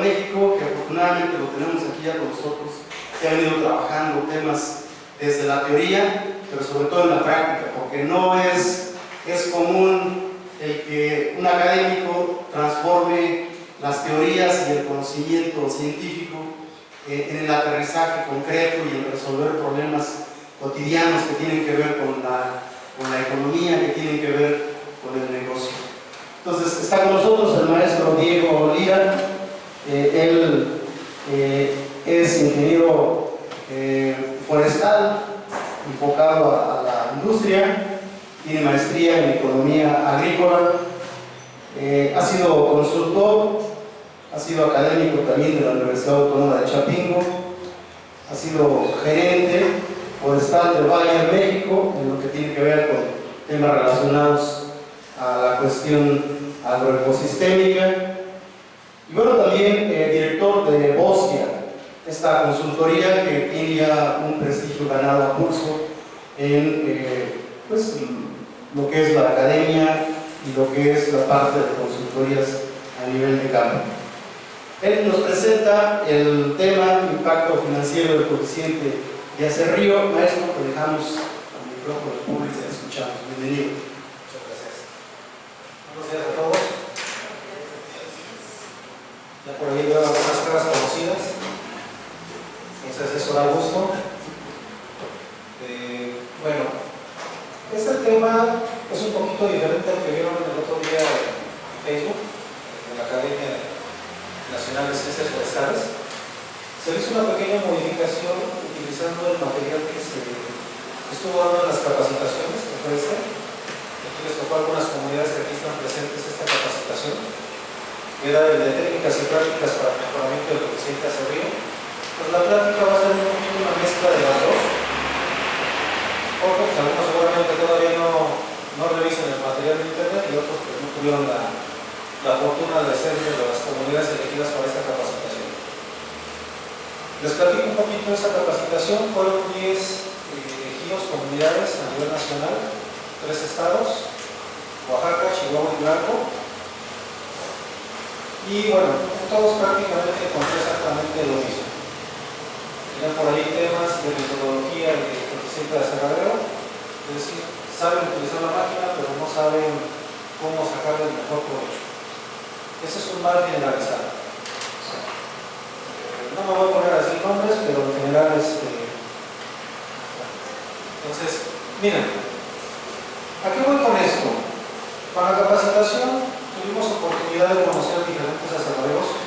México, que afortunadamente lo tenemos aquí ya con nosotros, que ha venido trabajando temas desde la teoría, pero sobre todo en la práctica, porque no es común el que un académico transforme las teorías y el conocimiento científico en el aterrizaje concreto y en resolver problemas cotidianos que tienen que ver con la economía, que tienen que ver con el negocio. Entonces está con nosotros el maestro Diego Lira. Él es ingeniero forestal, enfocado a la industria, tiene maestría en economía agrícola, ha sido consultor, ha sido académico también de la Universidad Autónoma de Chapingo, ha sido gerente forestal del Valle de México, en lo que tiene que ver con temas relacionados a la cuestión agroecosistémica, y bueno, también director de Bosquia, esta consultoría que tiene ya un prestigio ganado a pulso en pues, lo que es la academia y lo que es la parte de consultorías a nivel de campo. Él nos presenta el tema impacto financiero del coeficiente de acerrío. Maestro, te dejamos al micrófono público y te escuchamos. Bienvenido. Muchas gracias. Buenos días a todos. Ya por ahí veo algunas caras conocidas, entonces eso da gusto. Bueno, este tema es un poquito diferente al que vieron el otro día en Facebook, en la Academia Nacional de Ciencias Forestales. Se hizo una pequeña modificación utilizando el material que se estuvo dando en las capacitaciones, que fue este. Aquí les tocó a algunas comunidades que aquí están presentes esta capacitación, que era el de técnicas y prácticas para el mejoramiento del coeficiente acerrío. Pues la práctica va a ser un poquito una mezcla de las dos, porque pues, algunos seguramente todavía no revisan el material de internet y otros pues, no tuvieron la fortuna de ser de las comunidades elegidas para esta capacitación. Les platico un poquito de esta capacitación. Fueron 10 ejidos, comunidades a nivel nacional, 3 estados, Oaxaca, Chihuahua y Durango. Y bueno, todos prácticamente conté exactamente lo mismo. Tienen por ahí temas de metodología de coeficiente de aserradero, es decir, saben utilizar la máquina, pero no saben cómo sacarle el mejor provecho. Ese es un mal generalizado. No me voy a poner así nombres, pero en general entonces, miren, ¿a qué voy con esto? Con la capacitación tuvimos oportunidad de conocer diferentes aserraderos,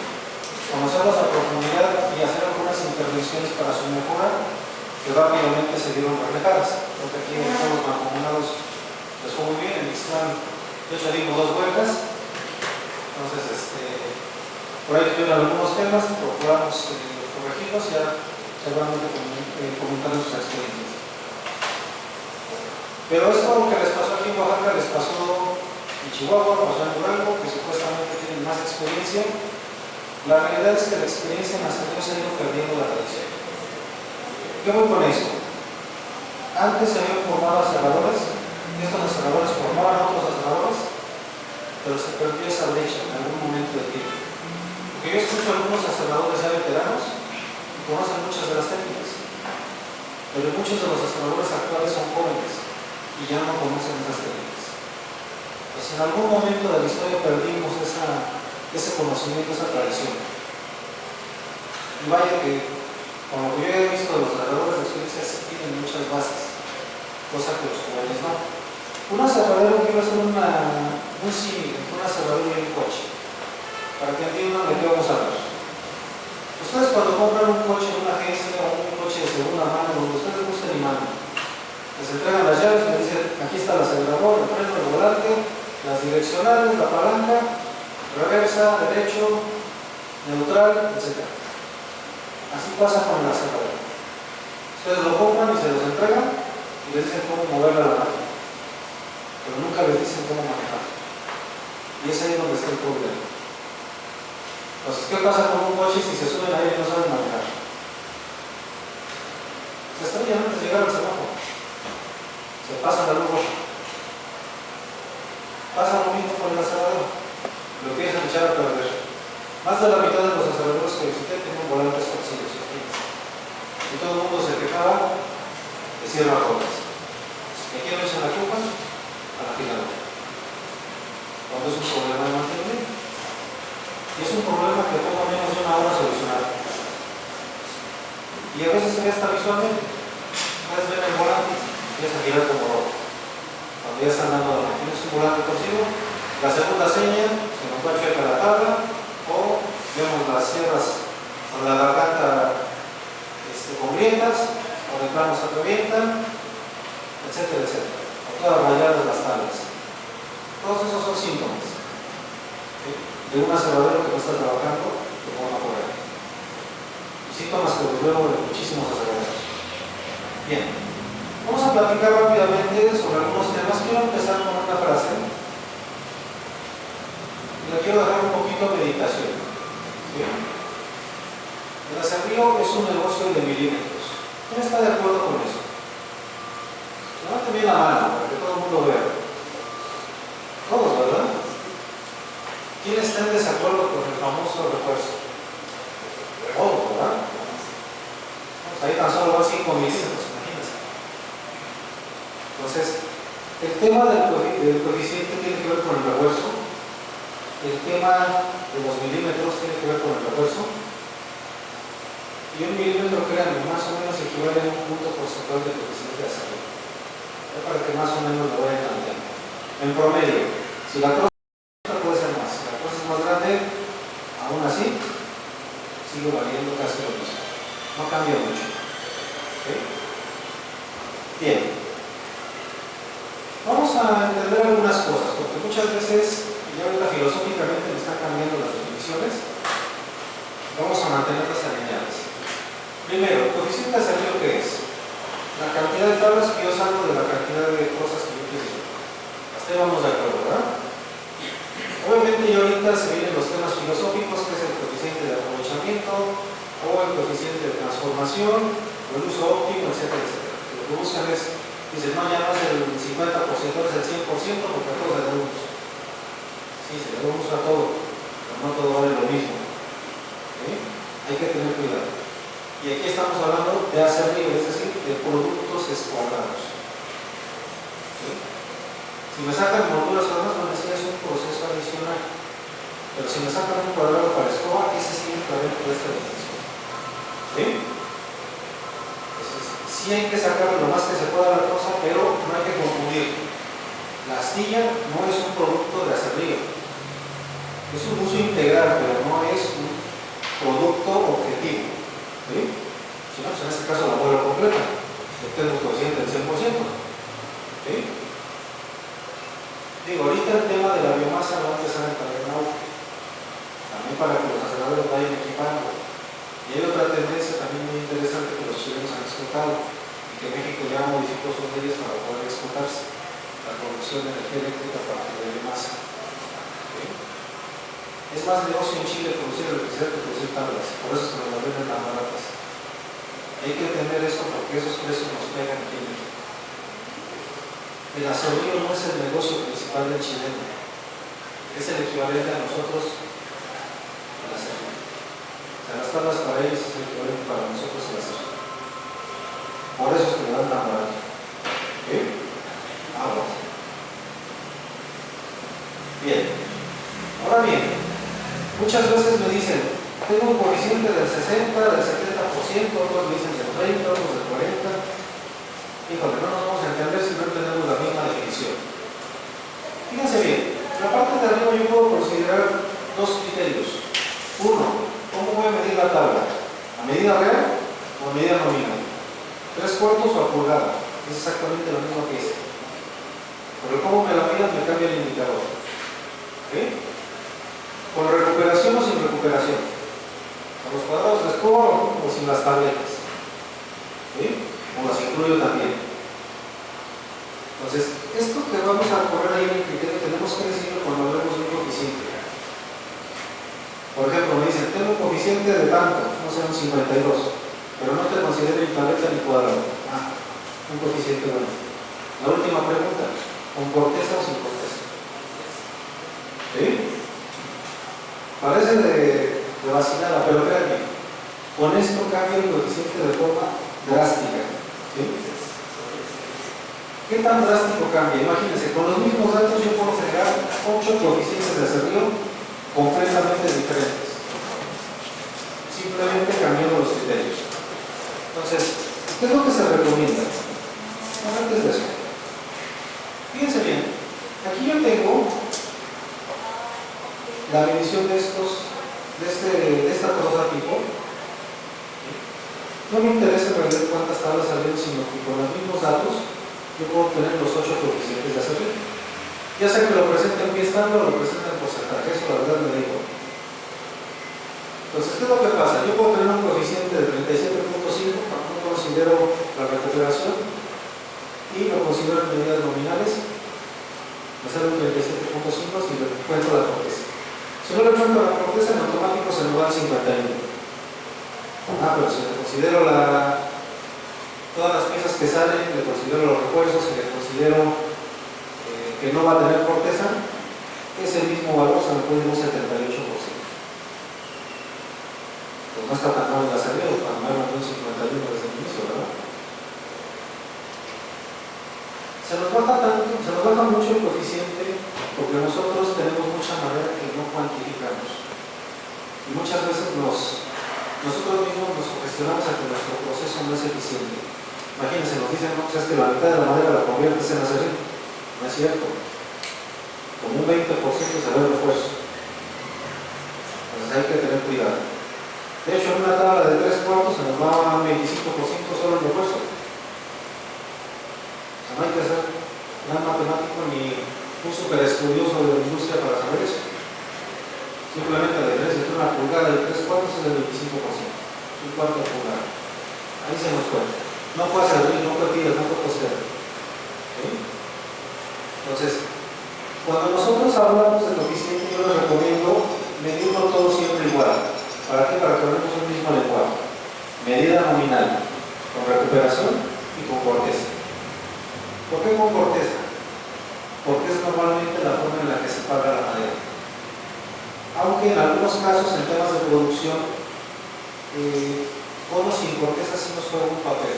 conocerlos a profundidad y hacer algunas intervenciones para su mejora que rápidamente se vieron reflejadas. Creo que aquí en todos los mancomunados les fue muy bien. En Ixtlán, de hecho, dimos 2 vueltas. Entonces, por ahí tuvieron algunos temas, procuramos corregirlos y ya seguramente comentarán sus experiencias. Pero esto que les pasó aquí en Oaxaca les pasó en Chihuahua, pasó en Durango, que supuestamente tienen más experiencia. La realidad es que la experiencia en aserrío se ha ido perdiendo la tradición. ¿Qué voy con esto? Antes se habían formado aserradores, y estos aserradores formaban a otros aserradores, pero se perdió esa brecha en algún momento del tiempo. Porque yo escucho a algunos aserradores ya veteranos y conocen muchas de las técnicas, pero muchos de los aserradores actuales son jóvenes y ya no conocen esas técnicas. Pues en algún momento de la historia perdimos ese conocimiento, esa tradición. Y vaya que, con lo que yo he visto de los aserradores de experiencia, sí tienen muchas bases, cosa que los jóvenes no. Un aserradero quiero hacer un símil, un aserradero y un coche, para que entiendan de qué vamos a hablar. Ustedes cuando compran un coche en una agencia o un coche de segunda mano, donde ustedes gusten y mandan, les entregan las llaves y les dicen, aquí está el acelerador, el freno, el volante, las direccionales, la palanca, reversa, derecho, neutral, etc. Así pasa con el acelerador. Ustedes lo compran y se los entregan y les dicen cómo moverla a la máquina, pero nunca les dicen cómo manejar. Y es ahí donde está el problema. Entonces, ¿qué pasa con un coche si se suben ahí y no saben manejar? Se estrellan antes de llegar al semáforo. Se pasan la luz roja. Pasa lo mismo con el acelerador. Lo empiezan a echar a perder. Más de la mitad de los aceleradores solicité tenía un volante torcido, y todo el mundo se quejaba de cierre rodas. ¿Y a quién le echan la culpa? A la afiladora. Cuando es un problema de mantenimiento. Y es un problema que toma menos de una hora solucionar. Y a veces se ve hasta visualmente. Puedes ver el volante y empieza a girar como rojo. Cuando ya están dando la máquina, es un volante torcido. La segunda seña, se nos va a checar la tabla, o vemos las sierras con la garganta con grietas, o de plano se revientan, etcétera, etcétera. O todas rayadas las tablas. Todos esos son síntomas, ¿sí?, de un aserradero que no está trabajando de forma correcta. Y síntomas que los veo de muchísimos aserraderos. Bien, vamos a platicar rápidamente sobre algunos temas. Quiero empezar con una frase y la quiero dejar un poquito a meditación. ¿Sí? El aserrío es un negocio de milímetros. ¿Quién está de acuerdo con eso? Levanten bien la mano para que todo el mundo vea. Todos, ¿verdad? ¿Quién está en desacuerdo con el famoso refuerzo? Todos, ¿verdad? Pues ahí tan solo van 5 milímetros, imagínense. Entonces, el tema del coeficiente tiene que ver con el refuerzo. El tema de los milímetros tiene que ver con el refuerzo. Y un milímetro, créanme, más o menos equivale a un punto porcentual de coeficiente de aserrío. Para que más o menos lo vayan entendiendo. En promedio, si la cosa puede ser más, si la cosa es más grande, aún así sigue valiendo casi lo mismo. No cambia mucho. ¿Sí? Bien. Vamos a entender algunas cosas, porque muchas veces, ya ahorita filosóficamente me están cambiando las definiciones. Vamos a mantenerlas alineadas. Primero, el coeficiente de aserrío, ¿qué es? La cantidad de tablas que yo salgo de la cantidad de cosas que yo utilizo. Hasta ahí vamos de acuerdo, ¿verdad? Obviamente ya ahorita se vienen los temas filosóficos, que es el coeficiente de aprovechamiento, o el coeficiente de transformación, o el uso óptimo, etcétera, etcétera. Lo que buscan es, dicen, no, ya no es el 50%, es el 100%, porque a todos le da uso. Sí, se le da uso a todo, pero no todo vale lo mismo. ¿Sí? Hay que tener cuidado. Y aquí estamos hablando de aserrío, es decir, de productos escuadrados. ¿Sí? Si me sacan molduras o demás, bueno, ese es un proceso adicional. Pero si me sacan un cuadrado para escoba, ese sí entra dentro de esta definición. ¿Sí? Entonces, sí hay que sacar lo más que se pueda la cosa, pero no hay que confundir. La astilla no es un producto de aserrío. Es un uso integral, pero no es un producto objetivo. ¿Sí? Si no, pues en este caso la bola completa, yo tengo un coeficiente del 100%. ¿Sí? Digo, ahorita el tema de la biomasa va a empezar a entrar en auge, también para que los aserradores vayan equipando. Y hay otra tendencia también muy interesante que los chilenos han explotado y que México ya modificó sus leyes para poder explotarse: la producción de energía eléctrica a partir de biomasa. ¿Sí? Es más negocio en Chile producir electricidad que producir tablas, por eso es que nos las venden tan baratas. Hay que entender esto porque esos precios nos pegan aquí en México. El aserrío no es el negocio principal del chileno, es el equivalente a nosotros al aserrío. O sea, las tablas para ellos es el equivalente para nosotros al aserrío. Por eso es que le dan tan barato. ¿Sí? Ahora. Bien. Ahora bien, muchas veces me dicen, tengo un coeficiente del 60, del 70%, otros me dicen del 30, otros del 40%. Híjole, no nos vamos a entender si no tenemos la misma definición. Fíjense bien, la parte de arriba yo puedo considerar dos criterios. Uno, ¿cómo voy a medir la tabla? ¿A medida real o a medida nominal? 3/4 o a pulgada, es exactamente lo mismo que hice. Pero cómo me la midan me cambia el indicador. ¿Sí? ¿Con recuperación o sin recuperación? ¿Con los cuadrados de escoba o sin las tabletas? ¿Sí? O las incluyo también. Entonces, esto que vamos a poner ahí en el criterio tenemos que decirlo cuando hablemos de un coeficiente. Por ejemplo, me dicen, tengo un coeficiente de tanto, no sé, un 52, pero no te considero ni tableta ni cuadrado. Ah, un coeficiente bueno. La última pregunta, ¿con corteza o sin corteza? ¿Sí? Parece de vacilada, pero créanme, Con esto cambia el coeficiente de forma drástica. ¿Sí? ¿Qué tan drástico cambia? Imagínense, con los mismos datos yo puedo generar 8 coeficientes de acerrío completamente diferentes, simplemente cambiando los criterios. Entonces, ¿qué es lo que se recomienda? Antes de eso, fíjense bien, aquí yo tengo la medición de esta prosa tipo. No me interesa en realidad cuántas tablas salieron, sino que con los mismos datos yo puedo obtener los 8 coeficientes de acerrío. Ya sea que lo presenten en pie estándar o lo presenten en porcentaje, eso la verdad me da igual. Entonces, ¿qué es lo que pasa? Yo puedo tener un coeficiente de 37.5, no considero la recuperación y lo considero en medidas nominales, me sale un 37.5 si le cuento la corteza. Si no le cuento la corteza, en automático se me va al 51. Pero si le considero todas las piezas que salen, le considero los refuerzos y le considero que no va a tener corteza, ese mismo valor se me puede ir un 78%. Pues no está tan mal en la salida, tan mal en un 51 desde el inicio, ¿verdad? Se nos baja mucho el coeficiente porque nosotros tenemos mucha manera que no cuantificamos. Y muchas veces nosotros mismos nos sugestionamos a que nuestro proceso no es eficiente. Imagínense, nos dicen, no, pues es que la mitad de la madera la conviertes en acerrín. No es cierto. Como un 20% se ve el refuerzo. Entonces hay que tener cuidado. De hecho, en una tabla de 3/4 se nos va un 25% solo el refuerzo. O sea, no hay que ser un matemático ni un super estudioso de la industria para saber eso. Simplemente la diferencia entre una pulgada y 3/4 es el 25%. Un cuarto de pulgada. Ahí se nos fue. No fue acerrín, no fue tiras, no fue costero. ¿Sí? Entonces, cuando nosotros hablamos de coeficiente, yo les recomiendo medirlo todo siempre igual. ¿Para qué? Para que hablemos un mismo lenguaje. Medida nominal, con recuperación y con corteza. ¿Por qué con corteza? Porque es normalmente la forma en la que se paga la madera. Aunque en algunos casos, en temas de producción, con o sin corteza sí nos juega un papel.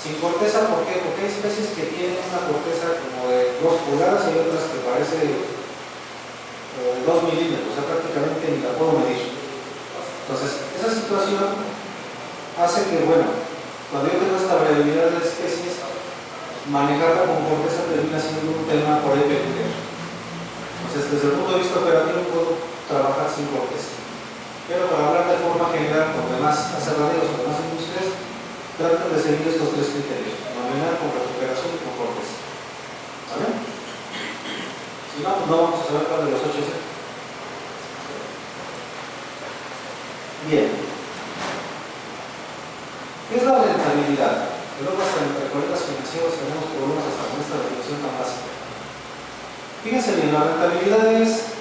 Sin corteza, ¿por qué? Porque hay especies que tienen una corteza como de 2 pulgadas y hay otras que parece 2 milímetros, o sea, prácticamente ni la puedo medir. Entonces, esa situación hace que, bueno, cuando yo tengo esta variabilidad de especies, manejarla con corteza termina siendo un tema por ahí peculiar. Entonces, desde el punto de vista operativo, puedo trabajar sin corteza. Pero para hablar de forma general con demás aserraderos o demás industrias, tratan de seguir estos 3 criterios: nominal, con recuperación y con corteza. ¿Vale? Si no, pues no vamos a saber cuál de los 8 es. Bien. ¿Qué es la rentabilidad? Que luego hasta entre colegas financieros tenemos problemas hasta con esta definición tan básica. Fíjense bien, la rentabilidad es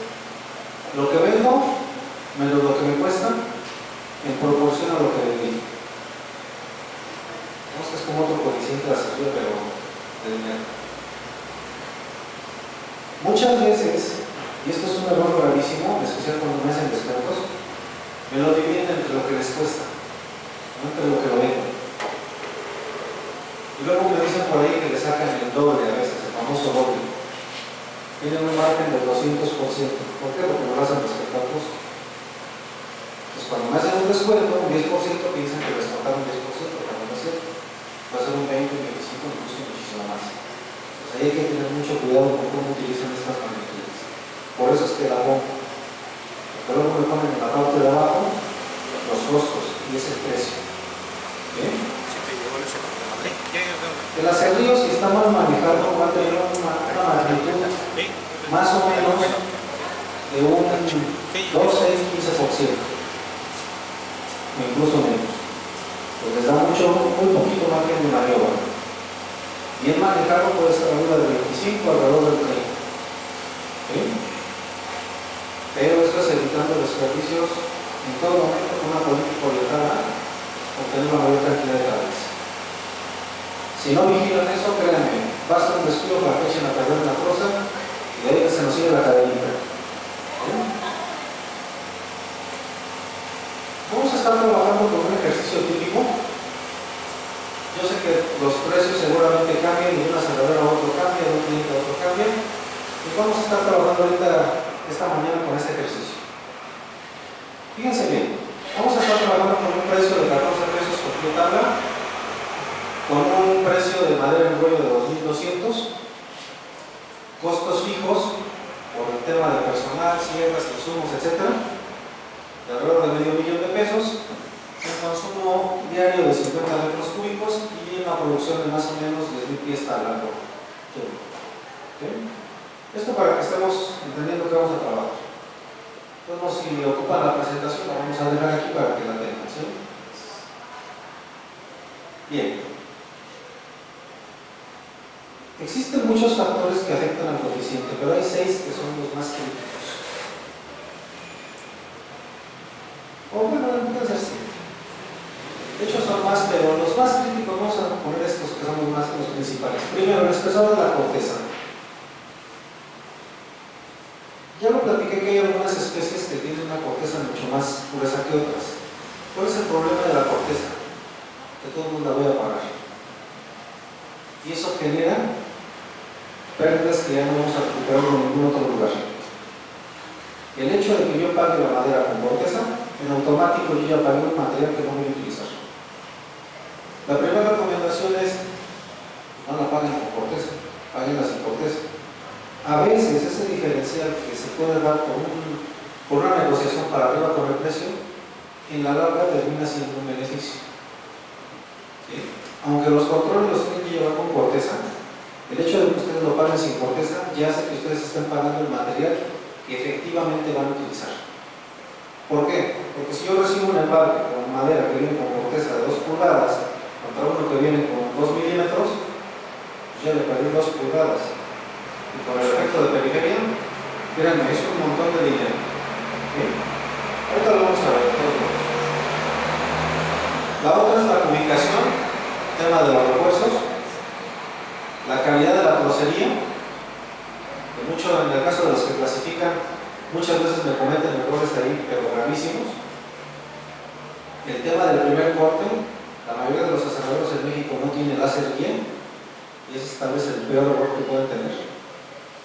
lo que vendo menos lo que me cuesta en proporción a lo que vendí. Vemos que es como otro coeficiente de acerrío, pero de dinero. Muchas veces, y esto es un error gravísimo, en especial cuando me hacen descuentos, me lo dividen entre lo que les cuesta, no entre lo que lo vendo. Y luego me dicen por ahí que le sacan el doble a veces, el famoso doble. Tienen un margen del 200%. ¿Por qué? Porque lo hacen respecto al costo. Pues cuando me hacen un descuento, un 10%, piensan que les faltaron un 10%, cuando no es cierto. Va a ser un 20, un 25, incluso muchísimo más. Entonces ahí hay que tener mucho cuidado con cómo utilizan estas magnitudes. Por eso es que la pongo. Porque luego me ponen en la parte de abajo los costos y es el precio. ¿Bien? El acerrío, si está mal manejado, va a tener una magnitud más o menos de un 2, 6, 15%, o incluso menos. Pues les da muy poquito margen de maniobra. Bien manejado puede ser arriba del 25, alrededor del 30. ¿Sí? Pero esto es evitando desperdicios en todo momento con una política orientada a obtener una mayor cantidad de tablas. Si no vigilan eso, créanme, basta un descuido para que echen a perder una cosa y de ahí se nos sigue la cadenita. ¿Sí? Vamos a estar estar trabajando con un ejercicio típico. Yo sé que los precios seguramente cambian, y de una aseguradora a otro cambia, de un cliente a otro cambia. Y vamos a estar trabajando ahorita, esta mañana, con este ejercicio. Fíjense bien, vamos a estar trabajando con un precio de 14 pesos por pie tabla, con un precio de madera en rollo de 2,200, costos fijos por el tema de personal, sierras, insumos, etc., de alrededor de $500,000 pesos, un consumo diario de 50 metros cúbicos y una producción de más o menos 10,000 pies tabla por turno. ¿Okay? Esto para que estemos entendiendo que vamos a trabajar. Entonces, si ocupan la presentación, la vamos a dejar aquí para que la tengan. ¿Sí? Bien. Existen muchos factores que afectan al coeficiente, pero hay 6 que son los más críticos. O bueno, pueden ser 7. De hecho son más, pero los más críticos vamos a poner estos que son los principales. Primero, el espesor de la corteza. Ya lo platiqué que hay algunas especies que tienen una corteza mucho más gruesa que otras. ¿Cuál es el problema de la corteza? Que todo el mundo la voy a pagar. Y eso genera pérdidas que ya no vamos a recuperar en ningún otro lugar. El hecho de que yo pague la madera con corteza, en automático yo ya pagué un material que no voy a utilizar. La primera recomendación es: no la paguen con corteza, paguenla sin corteza. A veces ese diferencial que se puede dar por una negociación para arriba con el precio, en la larga termina siendo un beneficio. ¿Sí? Aunque los controles los tienen que llevar con corteza, el hecho de que ustedes lo paguen sin corteza ya hace que ustedes estén pagando el material que efectivamente van a utilizar. ¿Por qué? Porque si yo recibo un embarque con madera que viene con corteza de 2 pulgadas contra uno que viene con 2 milímetros, pues ya le perdí 2 pulgadas. Y con el efecto de periferia, créanme, es un montón de dinero. ¿Sí? Ahorita lo vamos a ver todos modos. La otra es la ubicación, tema de los refuerzos, la calidad de la trocería, que mucho en el caso de los que clasifican, muchas veces me cometen errores ahí, pero gravísimos. El tema del primer corte, la mayoría de los aserraderos en México no tiene láser bien, y ese es tal vez el peor error que pueden tener.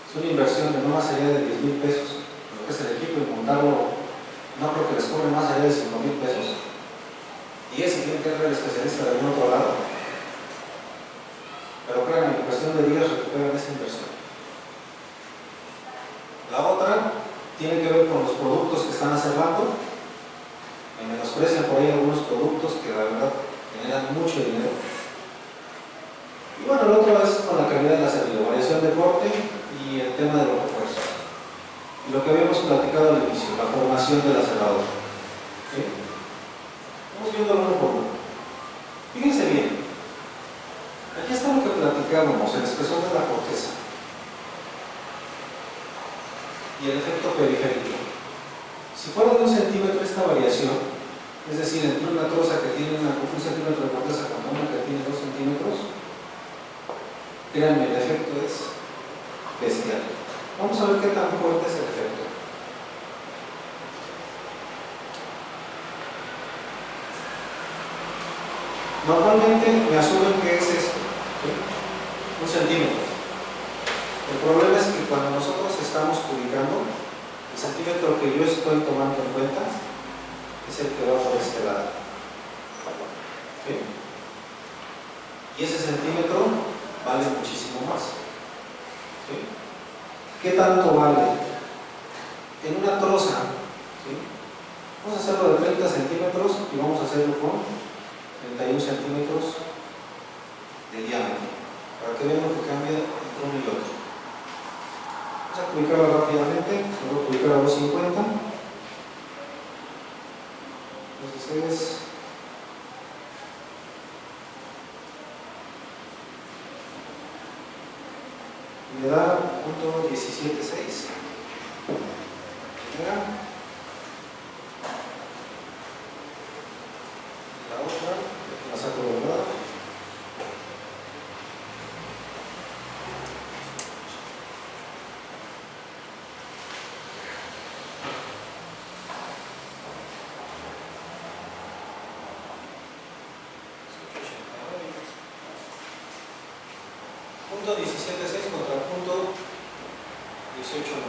Es una inversión de no más allá de 10,000 pesos, lo que es el equipo, y montarlo, no creo que les cobre más allá de 5,000 pesos. Y ese tiene que ser el especialista de algún otro lado. Pero créanme, en cuestión de días recuperan esa inversión. La otra tiene que ver con los productos que están aserrando. Me menosprecian por ahí algunos productos que la verdad generan mucho dinero. Y bueno, el otro es con la calidad de la aserrío, variación de corte y el tema de los refuerzos. Y lo que habíamos platicado al inicio, la formación del aserrador. ¿Sí? Vamos viendo uno por uno. Fíjense bien. Aquí está lo que platicábamos, el espesor de la corteza y el efecto periférico. Si fuera de 1 centímetro esta variación, es decir, entre una troza que tiene 1 centímetro de corteza contra una que tiene 2 centímetros, créanme, el efecto es bestial. Vamos a ver qué tan fuerte es el efecto. Normalmente me asumen que es esto, ¿sí? 1 centímetro. El problema es que cuando nosotros estamos ubicando, el centímetro que yo estoy tomando en cuenta es el que va por este lado. ¿Sí? Y ese centímetro vale muchísimo más. ¿Sí? ¿Qué tanto vale? En una troza, ¿sí? Vamos a hacerlo de 30 centímetros y vamos a hacerlo con 31 centímetros de diámetro, para que vean lo que cambia entre uno y otro. Vamos a ubicarlo rápidamente, lo voy a ubicar a 250. Entonces es me da punto 17.6. Primera. La otra, la saco de verdad. punto 17.6 contra punto 18.9.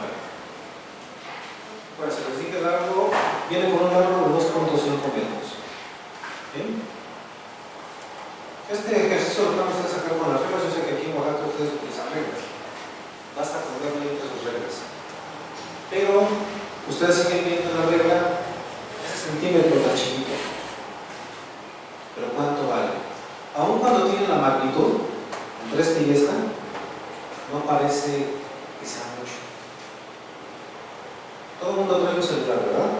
Bueno, se les dije el largo, viene con un largo de 2.5 metros. ¿Bien? Este ejercicio lo van a ustedes sacar con las reglas. Yo sé que aquí en Oaxaca ustedes utilizan reglas. Basta con ver bien sus reglas. Pero ustedes siguen viendo la regla, ese centímetro tan chiquito. Pero ¿cuánto vale? Aun cuando tiene la magnitud, entre esta y esta, no parece que sea mucho. Todo el mundo trae un celular, ¿verdad?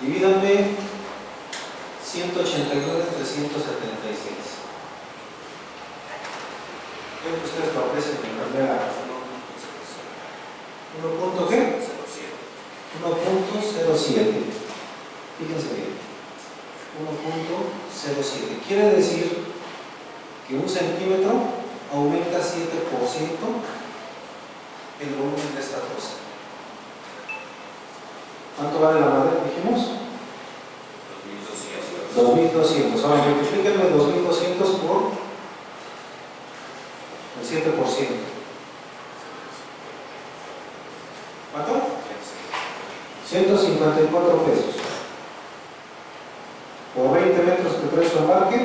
Divídanme 189 entre 176. Creo que ustedes lo aprecian en realidad. 1. ¿Qué? 1.07. Fíjense bien. 1.07. Quiere decir que un centímetro aumenta 7% el volumen de esta cosa. ¿Cuánto vale la madera? Dijimos 2.200. Ahora multiplíquenme 2.200 por el 7%. ¿Cuánto? 154 pesos. Por 20 metros que trae su embarque,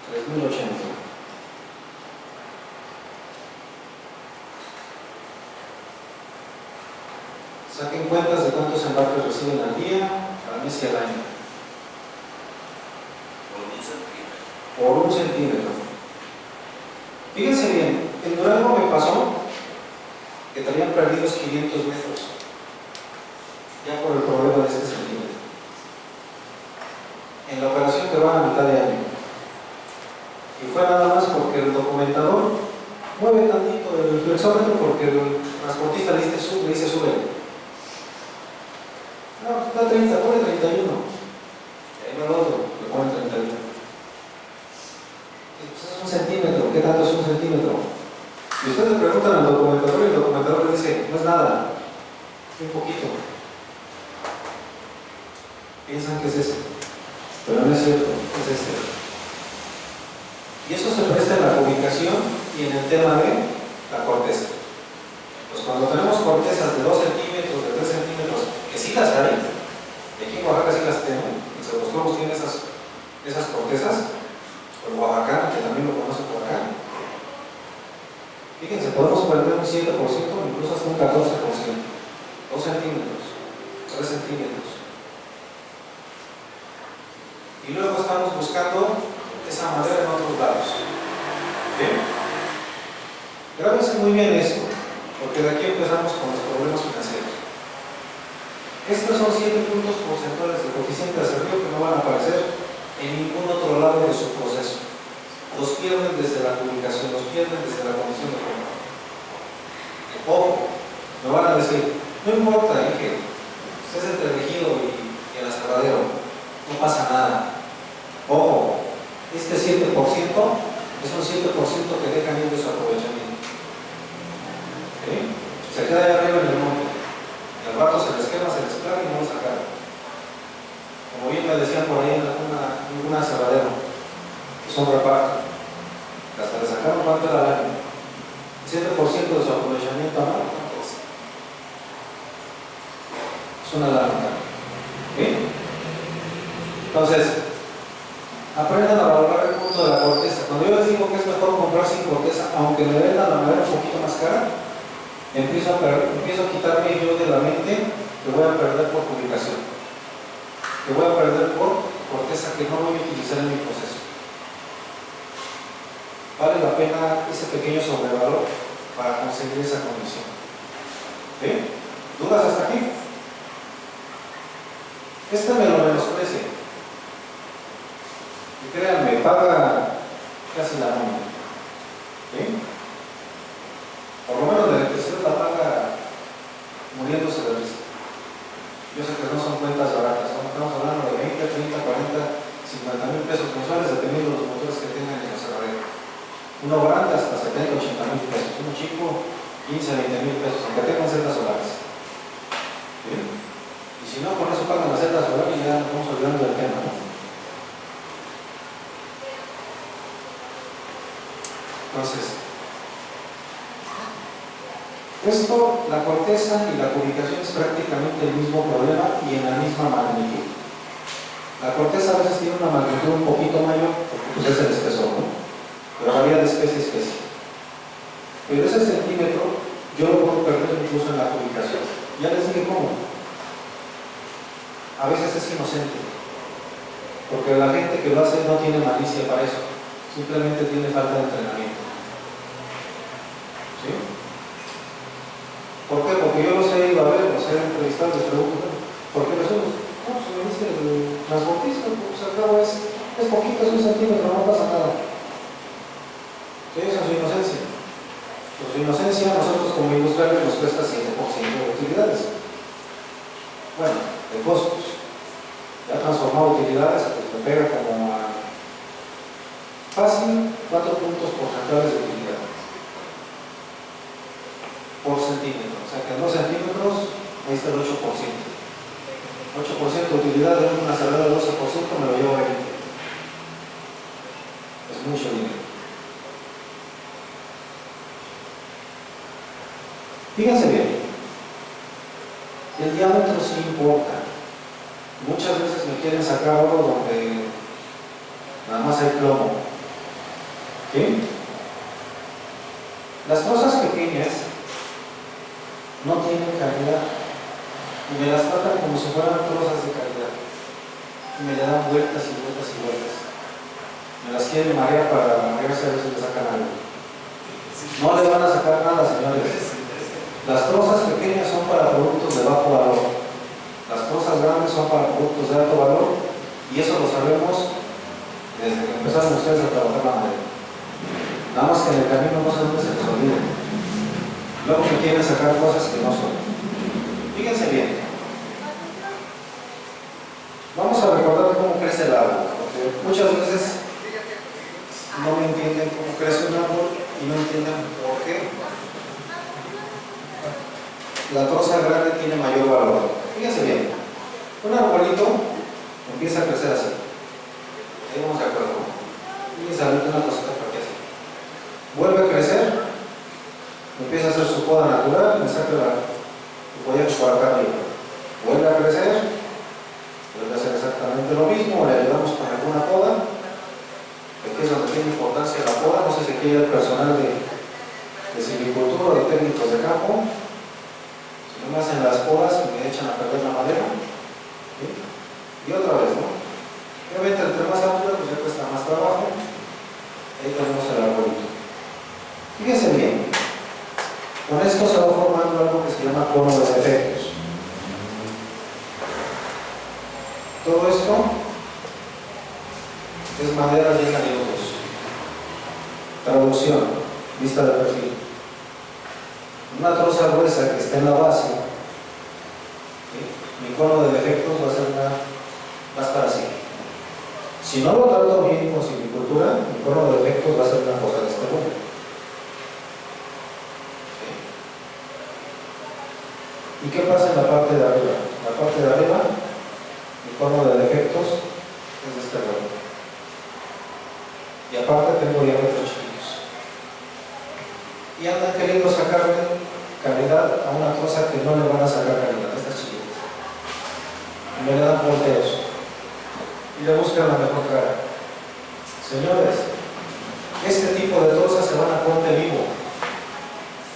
3.080. Saquen cuentas de cuántos embarques reciben al día, al mes y al año. Por un centímetro. Fíjense bien, en Durango me pasó que traían perdidos 500 metros. Ya por el problema de este centímetro. En la operación que va a mitad de año. Y fue nada más porque el documentador mueve tantito el flexómetro porque el transportista le dice sube. No, está 30, pone 31. Y ahí va el otro, le pone 31. Pues es un centímetro, ¿qué tanto es un centímetro? Y ustedes le preguntan al documentador y el documentador le dice, no es nada, un poquito. Piensan que es ese, pero no es cierto, es este. Y eso se presta en la ubicación y en el tema de la corteza. Pues cuando tenemos cortezas de 2 centímetros, de 3 centímetros, que sí las hay, y aquí en Oaxaca sí las tenemos, en Cerros Torres tiene esas cortezas, o el oaxacano, que también lo conoce por acá. Fíjense, podemos perder un 7%, incluso hasta un 14%. 2 centímetros, 3 centímetros. Y luego estamos buscando esa madera en otros lados. ¿Bien? Grábense muy bien esto, porque de aquí empezamos con los problemas financieros. Estos son 7 puntos porcentuales de coeficiente de acerrío que no van a aparecer en ningún otro lado de su proceso. Los pierden desde la publicación, los pierden desde la comisión de compra. Ojo, me van a decir, no importa, que estés entre el ejido y el aserradero, no pasa nada. Ojo, este 7% es un 7% que dejan ir de su aprovechamiento. ¿Sí? Se queda ahí arriba en el monte. Y al rato se les quema, se les plaga y no lo sacan. Como bien me decían por ahí en algún aserradero, que son reparto. Hasta le sacaron parte al año. 7% de su aprovechamiento anual. Es una alarma. ¿Sí? Entonces, aprendan a valorar el punto de la corteza. Cuando yo les digo que es mejor comprar sin corteza, aunque me vendan la madera un poquito más cara, empiezo a quitarme yo de la mente que voy a perder por publicación, que voy a perder por corteza que no voy a utilizar en mi proceso. Vale la pena ese pequeño sobrevalor para conseguir esa condición. ¿Sí? ¿Dudas hasta aquí? Este me lo menosprecia. Y créanme, paga casi la nómina. ¿Sí? Por lo menos la electricidad la paga muriéndose de risa. Yo sé que no son cuentas baratas, estamos hablando de 20, 30, 40, 50 mil pesos mensuales dependiendo de los motores que tengan en la cerradera. Uno grande hasta 70, 80 mil pesos, uno chico 15, 20 mil pesos, aunque tengan celdas solares. ¿Sí? Y si no, con eso pagan las celdas solares y ya nos vamos olvidando del tema, ¿no? Entonces, esto, la corteza y la cubicación es prácticamente el mismo problema y en la misma magnitud. La corteza a veces tiene una magnitud un poquito mayor, porque pues es el espesor, ¿no? Pero varía de especie a especie. Pero ese centímetro yo lo puedo perder incluso en la cubicación. Ya les dije cómo. A veces es inocente, porque la gente que lo hace no tiene malicia para eso, simplemente tiene falta de entrenamiento. ¿Sí? ¿Por qué? Porque yo los he ido a ver, los he entrevistado, les pregunto, ¿por qué los hacemos? No, se me dice las botistas, pues al cabo es poquito, es un centímetro, no pasa nada. Ellos en su inocencia. Por su inocencia, nosotros como industriales nos cuesta 7% de utilidades. Bueno, de costos. Ya transformado utilidades, pues me pega como a fácil 4 puntos porcentuales de utilidades por centímetro. O sea que en 2 centímetros, ahí está el 8%. 8% de utilidad de una cerrada de 12% me lo llevo a 20. Es mucho dinero. Fíjense bien, el diámetro sí importa. Muchas veces me quieren sacar oro donde nada más hay plomo. ¿Sí? Las trozas pequeñas no tienen calidad y me las tratan como si fueran trozas de calidad y me le dan vueltas y vueltas y vueltas. Me las quieren marear para marearse a ver si le sacan algo. No le van a sacar nada, señores. Las trozas pequeñas son para productos de bajo valor. Las trozas grandes son para productos de alto valor y eso lo sabemos desde que empezaron ustedes a trabajar la madera. Nada más que en el camino no sé dónde se les olvida. Luego me quieren sacar cosas que no son. Fíjense bien. Vamos a recordar cómo crece el árbol, porque muchas veces no me entienden cómo crece un árbol y no entienden por qué la troza grande tiene mayor valor. Fíjense bien, un arbolito empieza a crecer así. Ahí vamos de acuerdo. Fíjense ahorita una cosita para que así. Vuelve a crecer, empieza a hacer su poda natural, me saca el follaje por acá arriba. Vuelve a crecer, vuelve a hacer exactamente lo mismo, le ayudamos con alguna poda. Aquí es donde tiene importancia la poda. No sé si aquí hay el personal de silvicultura o de técnicos de campo. Si no me hacen las podas y me echan a perder la madera. ¿Sí? Y otra vez, ¿no? Obviamente entre más altura pues ya cuesta más trabajo. Ahí tenemos el arbolito. Fíjense bien, con esto se va formando algo que se llama cono de defectos. Todo esto es madera llena de nudos. Traducción, vista de perfil. Una troza gruesa que está en la base, ¿sí? Mi cono de defectos va a estar así. Si no lo trato bien con silvicultura, mi cono de defectos va a ser una cosa de este modo. ¿Sí? ¿Y qué pasa en la parte de arriba? En la parte de arriba, mi cono de defectos es de este modo. Y aparte tengo diámetros chiquitos. Y andan queriendo sacarle calidad a una troza que no le van a sacar calidad, estas chiquitas. Y me le dan volteos. Y le buscan la mejor cara. Señores, este tipo de trozas se van a corte vivo.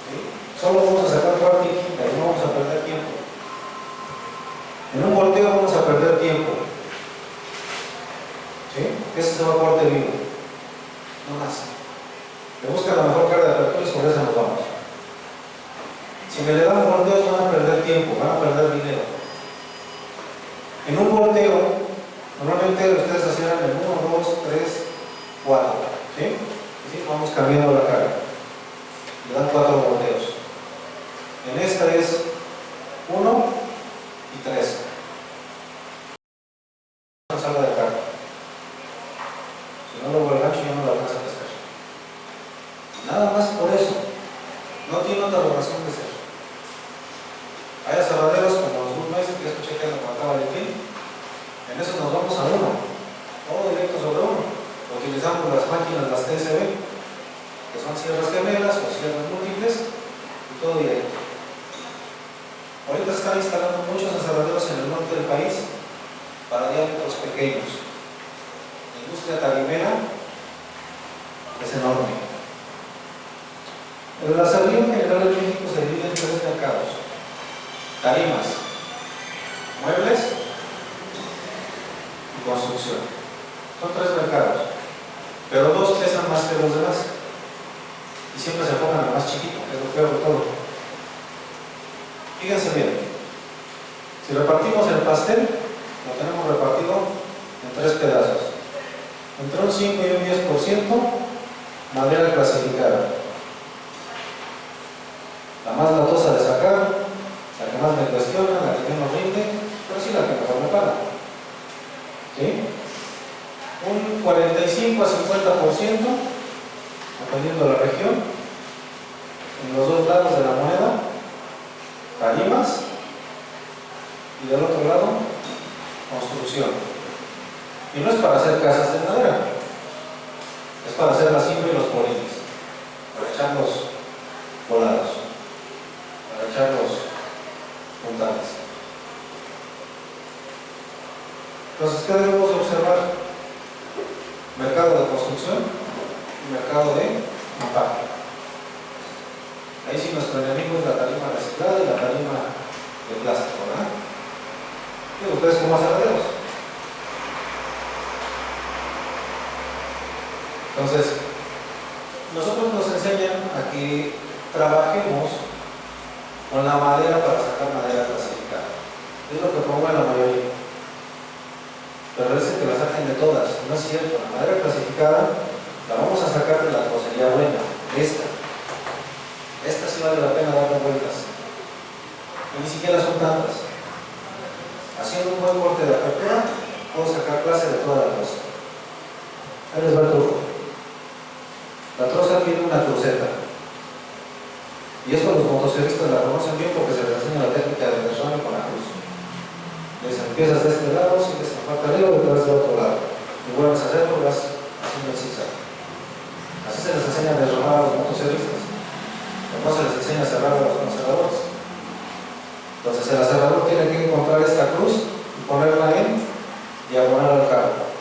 ¿Sí? Solo vamos a sacar cuarta y quinta y no vamos a perder tiempo. En un volteo vamos a perder tiempo. ¿Sí? Este se va a corte vivo. No más. Le buscan la mejor cara de apertura y sobre esa nos vamos. Si me le dan volteos van a perder tiempo, van a perder dinero. En un volteo, normalmente ustedes hacían el 1, 2, 3, 4. ¿Sí? Así vamos cambiando la cara. Le dan 4 volteos. En esta es 1 y 3. No salga de cara. Si no lo vuelvo ancho, ya no lo alcanza a pescar. Nada más por eso. No tiene otra razón de ser. Hay aserraderos como los Goodmeister que escuché que nos mataba de ti. En eso nos vamos a 1. Todo directo sobre 1. Utilizamos las máquinas, las TSB, que son instalando muchos aserraderos en el norte del país para diámetros pequeños. La industria tarimera es enorme. El aserrío en general en México se divide en tres mercados: tarimas, muebles y construcción. Son tres mercados, pero dos pesan más que los demás y siempre se enfocan al más chiquito, que es lo peor de todo. Fíjense bien, si repartimos el pastel, lo tenemos repartido en tres pedazos, entre un 5 y un 10% madera clasificada, la más latosa de sacar, la que más me cuestiona, la que menos rinde, pero sí la que mejor me paga. ¿Sí? Un 45 a 50%, dependiendo de la región, en los dos lados de la moneda, tarimas, y del otro lado, construcción. Y no es para hacer casas de madera, es para hacer la simbre y los polines, para echarlos volados, para echarlos puntales. Entonces, ¿qué debemos de observar? Mercado de construcción y mercado de empaque. Ahí sí nuestro enemigo es la tarima reciclada y la tarima de plástico, ¿verdad? ¿Y ustedes como aserraderos? Entonces, nosotros nos enseñan a que trabajemos con la madera para sacar madera clasificada. Es lo que promueve la mayoría. Pero dicen que la saquen de todas. No es cierto. La madera clasificada la vamos a sacar de la cosería buena. Esta sí vale la pena darle vueltas. Y ni siquiera son tantas. Haciendo un buen corte de apertura, puedo sacar clase de toda la cosa. Ahí les va el truco. La troza tiene una cruceta. Y esto los motociclistas la conocen bien porque se les enseña la técnica de derrame con la cruz. Les empiezas de este lado, sigues en parte arriba y te vas del otro lado. Y vuelves a hacerlo y vas haciendo el zigzag. Así se les enseña a derramar a los motociclistas. No se les enseña a cerrar a los conservadores. Entonces el aserrador tiene que encontrar esta cruz y ponerla en diagonal al cabo.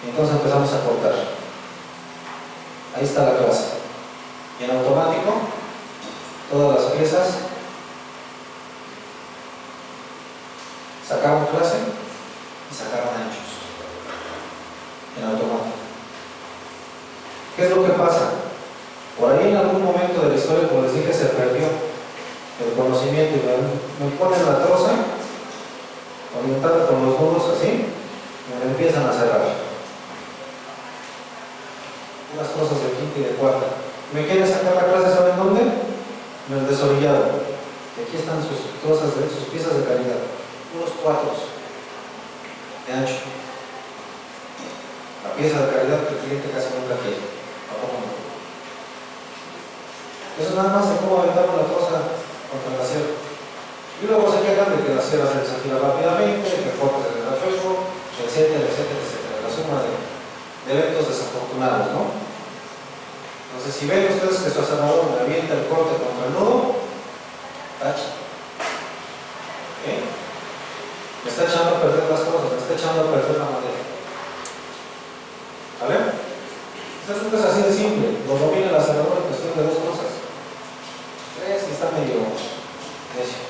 Y entonces empezamos a cortar. Ahí está la clase. Y en automático, todas las piezas sacaron clase y sacaron anchos. En automático. ¿Qué es lo que pasa? Por ahí en algún momento de la historia, como les dije, se perdió el conocimiento y me ponen la troza orientada con los nudos así y me empiezan a cerrar unas trozas de quinta y de cuarta. ¿Me quieren sacar la clase? ¿Saben dónde? En el desorillado. Y aquí están sus trozas, sus piezas de calidad, unos 4 de ancho, la pieza de calidad que el cliente casi nunca quiere. Eso nada más de cómo aventaron la troza contra el acero. Y luego se quejan de que la acera se desafila rápidamente, que el corte se da chueco, etcétera, etcétera, etcétera. La suma de eventos desafortunados, ¿no? Entonces, si ven ustedes que su aserrador le avienta el corte contra el nudo, tacha. ¿Okay? Me está echando a perder las cosas, me está echando a perder la madera. ¿Vale? Esto es así de simple. Lo domina el aserrador en cuestión de 2 cosas. 3 y está medio necio.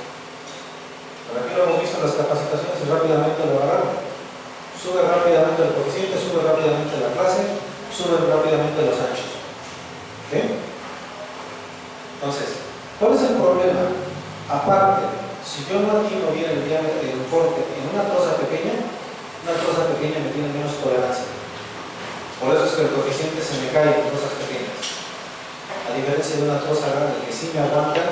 Pero aquí lo hemos visto en las capacitaciones y rápidamente lo agarraron. Sube rápidamente el coeficiente, sube rápidamente la clase, suben rápidamente los anchos. ¿Okay? Entonces, ¿cuál es el problema? Aparte, si yo no atino bien el diámetro del corte en una troza pequeña me tiene menos tolerancia. Por eso es que el coeficiente se me cae en trozas pequeñas. A diferencia de una troza grande que sí me aguanta,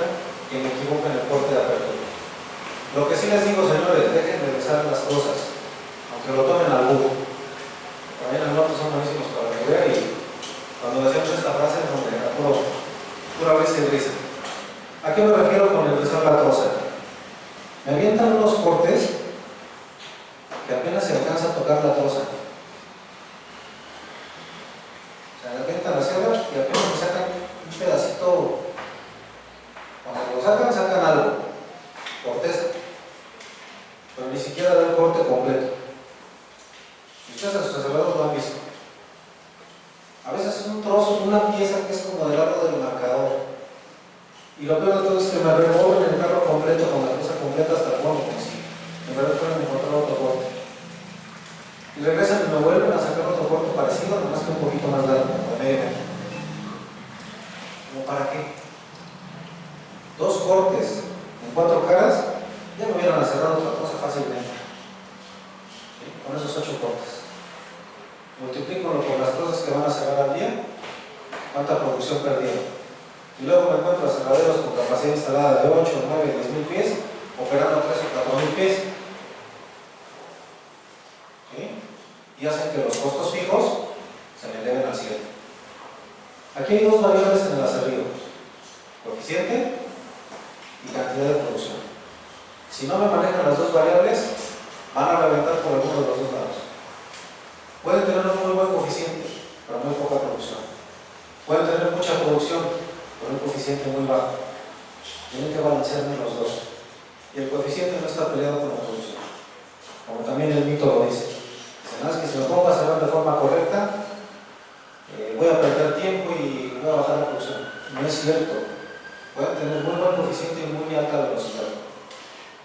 que me equivoque en el corte de apertura. Lo que sí les digo, señores, dejen de besar las trozas, aunque lo tomen al burro. Por ahí en el norte son buenísimos para que vean, y cuando decimos esta frase, no me da pura risa y risa. ¿A qué me refiero con el besar la troza? Me avientan unos cortes que apenas se alcanza a tocar la troza. Se avientan la sierra y apenas me sacan un pedacito. Cuando lo sacan algo, corteza. corte completo. Ustedes en sus aserraderos lo han visto. A veces es un trozo, una pieza que es como del largo del marcador. Y lo peor de todo es que me revuelven el carro completo con la cosa completa hasta el fondo, como si en verdad pueden encontrar otro corte. Y regresan y me vuelven a sacar otro corte parecido, nomás que un poquito más largo, de medio metro. ¿Cómo para qué? 2 cortes en 4 caras, ya me hubieran cerrado otra cosa fácilmente. ¿Sí? Con esos 8 cortes. Multiplícalo por las cosas que van a cerrar al día, cuánta producción perdieron. Y luego me encuentro aserraderos con capacidad instalada de 8, 9, 10 mil pies, operando 3 o 4 mil pies. ¿Sí? Y hacen que los costos fijos se me eleven al cielo. Aquí hay 2 variables en el aserrío: coeficiente y cantidad de producción. Si no me manejan las 2 variables, van a reventar por alguno de los 2 lados. Pueden tener un muy buen coeficiente, pero muy poca producción. Pueden tener mucha producción, pero un coeficiente muy bajo. Tienen que balancearme los 2. Y el coeficiente no está peleado con la producción, como también el mito lo dice. Además, que si me pongo a cerrar de forma correcta, voy a perder tiempo y voy a bajar la producción. No es cierto. Pueden tener muy buen coeficiente y muy alta velocidad.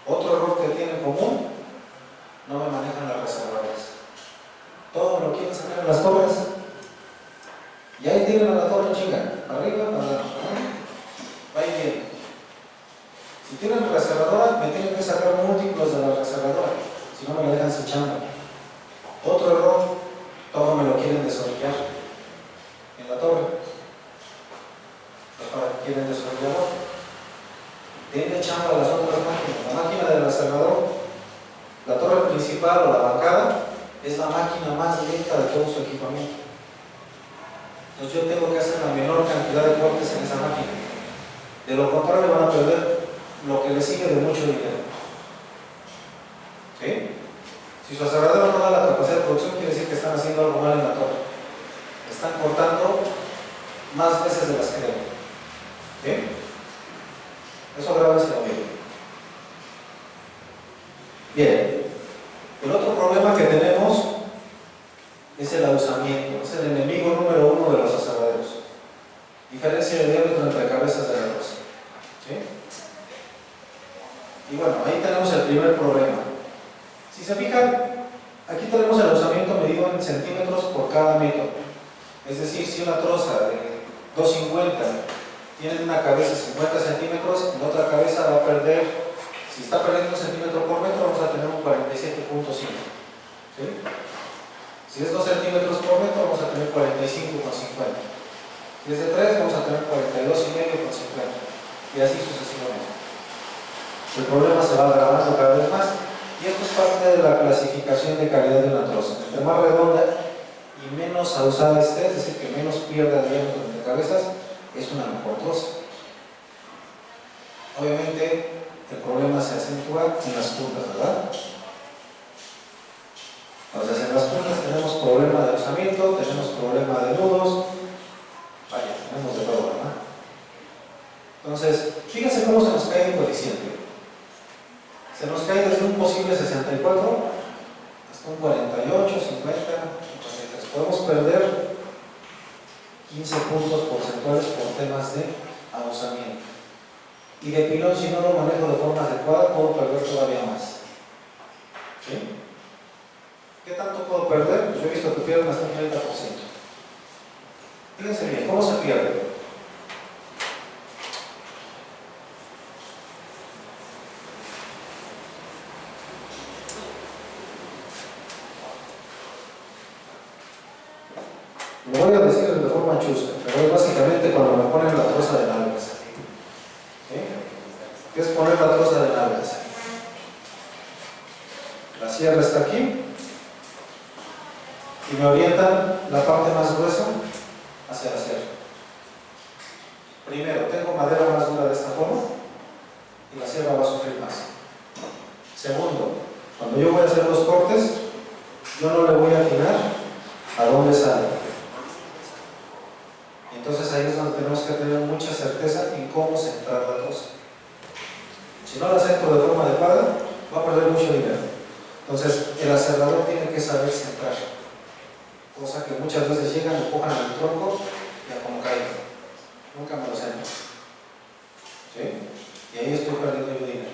Otro error que tienen en común: no me manejan las reservorias. Todo me lo quieren sacar en las torres. Y ahí tienen a la torre chinga, para arriba, para abajo. Va y viene. Si tienen reservadora, me tienen que sacar múltiplos de la reservadora, si no me la dejan sin chamba. Otro error: todo me lo quieren desorillar en la torre. Pues para que quieren desorillador, denle chamba a las otras máquinas. La máquina del reservador, la torre principal o la bancada, es la máquina más lenta de todo su equipamiento. Entonces yo tengo que hacer la menor cantidad de cortes en esa máquina. De lo contrario van a perder lo que les sigue de mucho dinero. ¿Sí? Si su aserradero no da la capacidad de producción, quiere decir que están haciendo algo mal en la torre. Están cortando más veces de las que deben. ¿Sí? Eso grábenselo bien. Bien. El otro problema que tenemos es el ahusamiento. Es el enemigo número 1 de los aserraderos. Diferencia de diámetro entre cabezas de la rosa. ¿Sí? Y bueno, ahí tenemos el primer problema. Si se fijan, aquí tenemos el ahusamiento medido en centímetros por cada metro. Es decir, si una troza de 250 tiene una cabeza 50 centímetros, la otra cabeza va a perder, si está perdiendo 1 centímetro por metro, vamos a tener un 47.5. ¿Sí? Si es 2 centímetros por metro, vamos a tener 45,50. Si es de 3, vamos a tener 42,5,50. Y así sucesivamente. El problema se va agravando cada vez más. Y esto es parte de la clasificación de calidad de una troza. Entre más redonda y menos ahusada esté, es decir, que menos pierda diámetro entre cabezas, es una mejor troza. Obviamente, el problema se acentúa en las puntas, ¿verdad? Entonces, en las puntas tenemos problema de ahusamiento, tenemos problema de nudos, vaya, tenemos de todo, ¿verdad? Entonces, fíjense cómo se nos cae el coeficiente. Se nos cae desde un posible 64 hasta un 48, 50, 53. Podemos perder 15 puntos porcentuales por temas de ahusamiento. Y de pilón, si no lo manejo de forma adecuada, puedo perder todavía más. ¿Sí? ¿Qué tanto puedo perder? Pues yo he visto que pierden hasta un 30%. Fíjense bien, ¿cómo se pierde? Lo voy a decir de forma chusca, pero es básicamente cuando me ponen la troza de nalgas. ¿Sí? ¿Qué es poner la troza de nalgas? La sierra está aquí y me orientan la parte más gruesa hacia la sierra. Primero, tengo madera más dura de esta forma y la sierra va a sufrir más. Segundo, cuando yo voy a hacer los cortes, yo no le voy a atinar a dónde sale. Entonces ahí es donde tenemos que tener mucha certeza en cómo centrar la troza. Si no la centro de forma adecuada, va a perder mucho dinero. Entonces, el aserrador tiene que saber centrar, cosa que muchas veces llegan, empujan al tronco y a como caigan. Nunca me lo centro. ¿Sí? Y ahí estoy perdiendo yo dinero.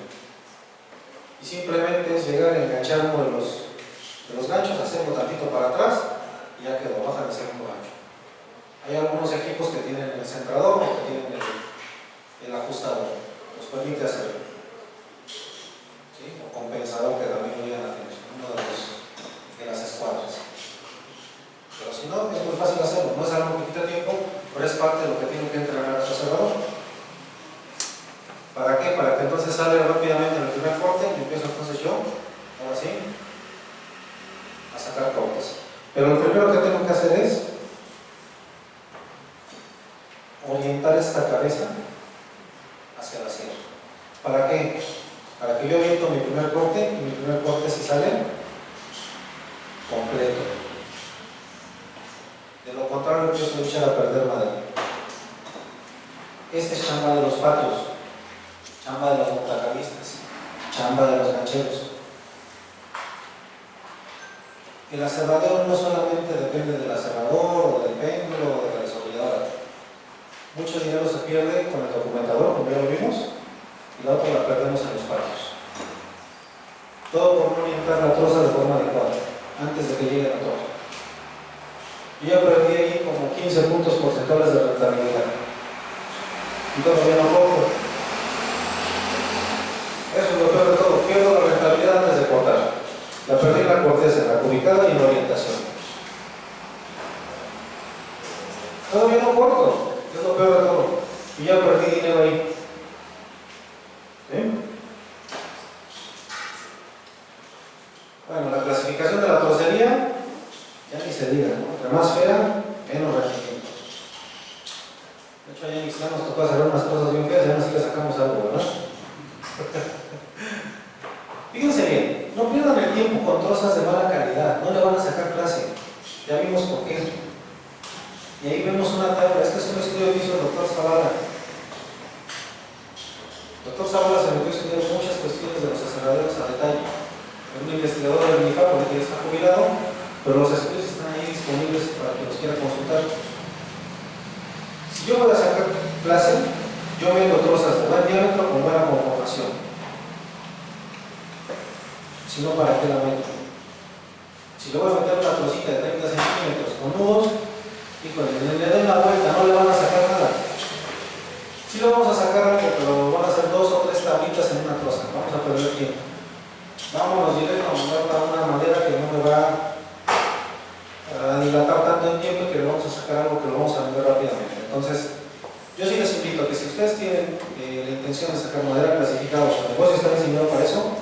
Y simplemente es llegar a enganchar uno de los ganchos, hacerlo tantito para atrás y ya quedó, baja el segundo gancho. Hay algunos equipos que tienen el centrador o que tienen el ajustador, nos permite hacerlo. ¿Sí? O compensador, que también lo llegan a tener, uno de las escuadras. Pero si no, es muy fácil hacerlo, no es algo que quita tiempo, pero es parte de lo que tiene que entrenar a su aserrador. ¿Para qué? Para que entonces salga rápidamente en el primer corte y empiezo entonces yo, ahora sí, a sacar cortes. Pero lo primero que tengo que hacer es orientar esta cabeza hacia la sierra. ¿Para qué? Para que yo oriento mi primer corte y mi primer corte si sale completo. De lo contrario empiezo a echar a perder madera. Este es chamba de los patios, chamba de los montacarguistas, chamba de los gancheros. El aserrador no solamente depende del aserrador o del péndulo o de la desolladora. Mucho dinero se pierde con el documentador, como ya lo vimos, y la otra la perdemos en los patios. Todo por no orientar la troza de forma adecuada, antes de que llegue la troza. Yo ya perdí ahí como 15 puntos porcentuales de rentabilidad. Y todavía no corto. Eso es lo peor de todo. Pierdo la rentabilidad antes de cortar. La perdí en la corteza, en la cubicada y en la orientación. Todavía no corto. Es lo peor de todo. Y ya perdí dinero ahí. ¿Sí? Bueno, la clasificación de la trocería, ya ni se diga, ¿no? Entre más fea, menos rendimiento. De hecho, allá en Ixtlán nos tocó hacer unas cosas bien feas y aún así le sacamos algo, ¿verdad? Fíjense bien, no pierdan el tiempo con trozas de mala calidad, no le van a sacar clase. Ya vimos por qué. Y ahí vemos una tabla. Este es un estudio que hizo el doctor Zavala. El doctor Zavala se metió a estudiar muchas cuestiones de los aserraderos a detalle. Es un investigador del INIFA porque ya está jubilado, pero los estudios están ahí disponibles para que los quiera consultar. Si yo voy a sacar clase, yo meto trozas de buen diámetro con buena conformación. Si no, ¿para qué la meto? Si le voy a meter una trocita de 30 centímetros con nudos, híjole, le den la vuelta, no le van a sacar nada. Sí lo vamos a sacar algo, pero van a hacer 2 o 3 tablitas en una troza. Vamos a perder tiempo. Vámonos directo a mandarla de una manera que no me va a dilatar tanto en tiempo y que le vamos a sacar algo que lo vamos a vender rápidamente. Entonces, yo sí les invito a que si ustedes tienen la intención de sacar madera clasificada o su negocio está diseñado para eso,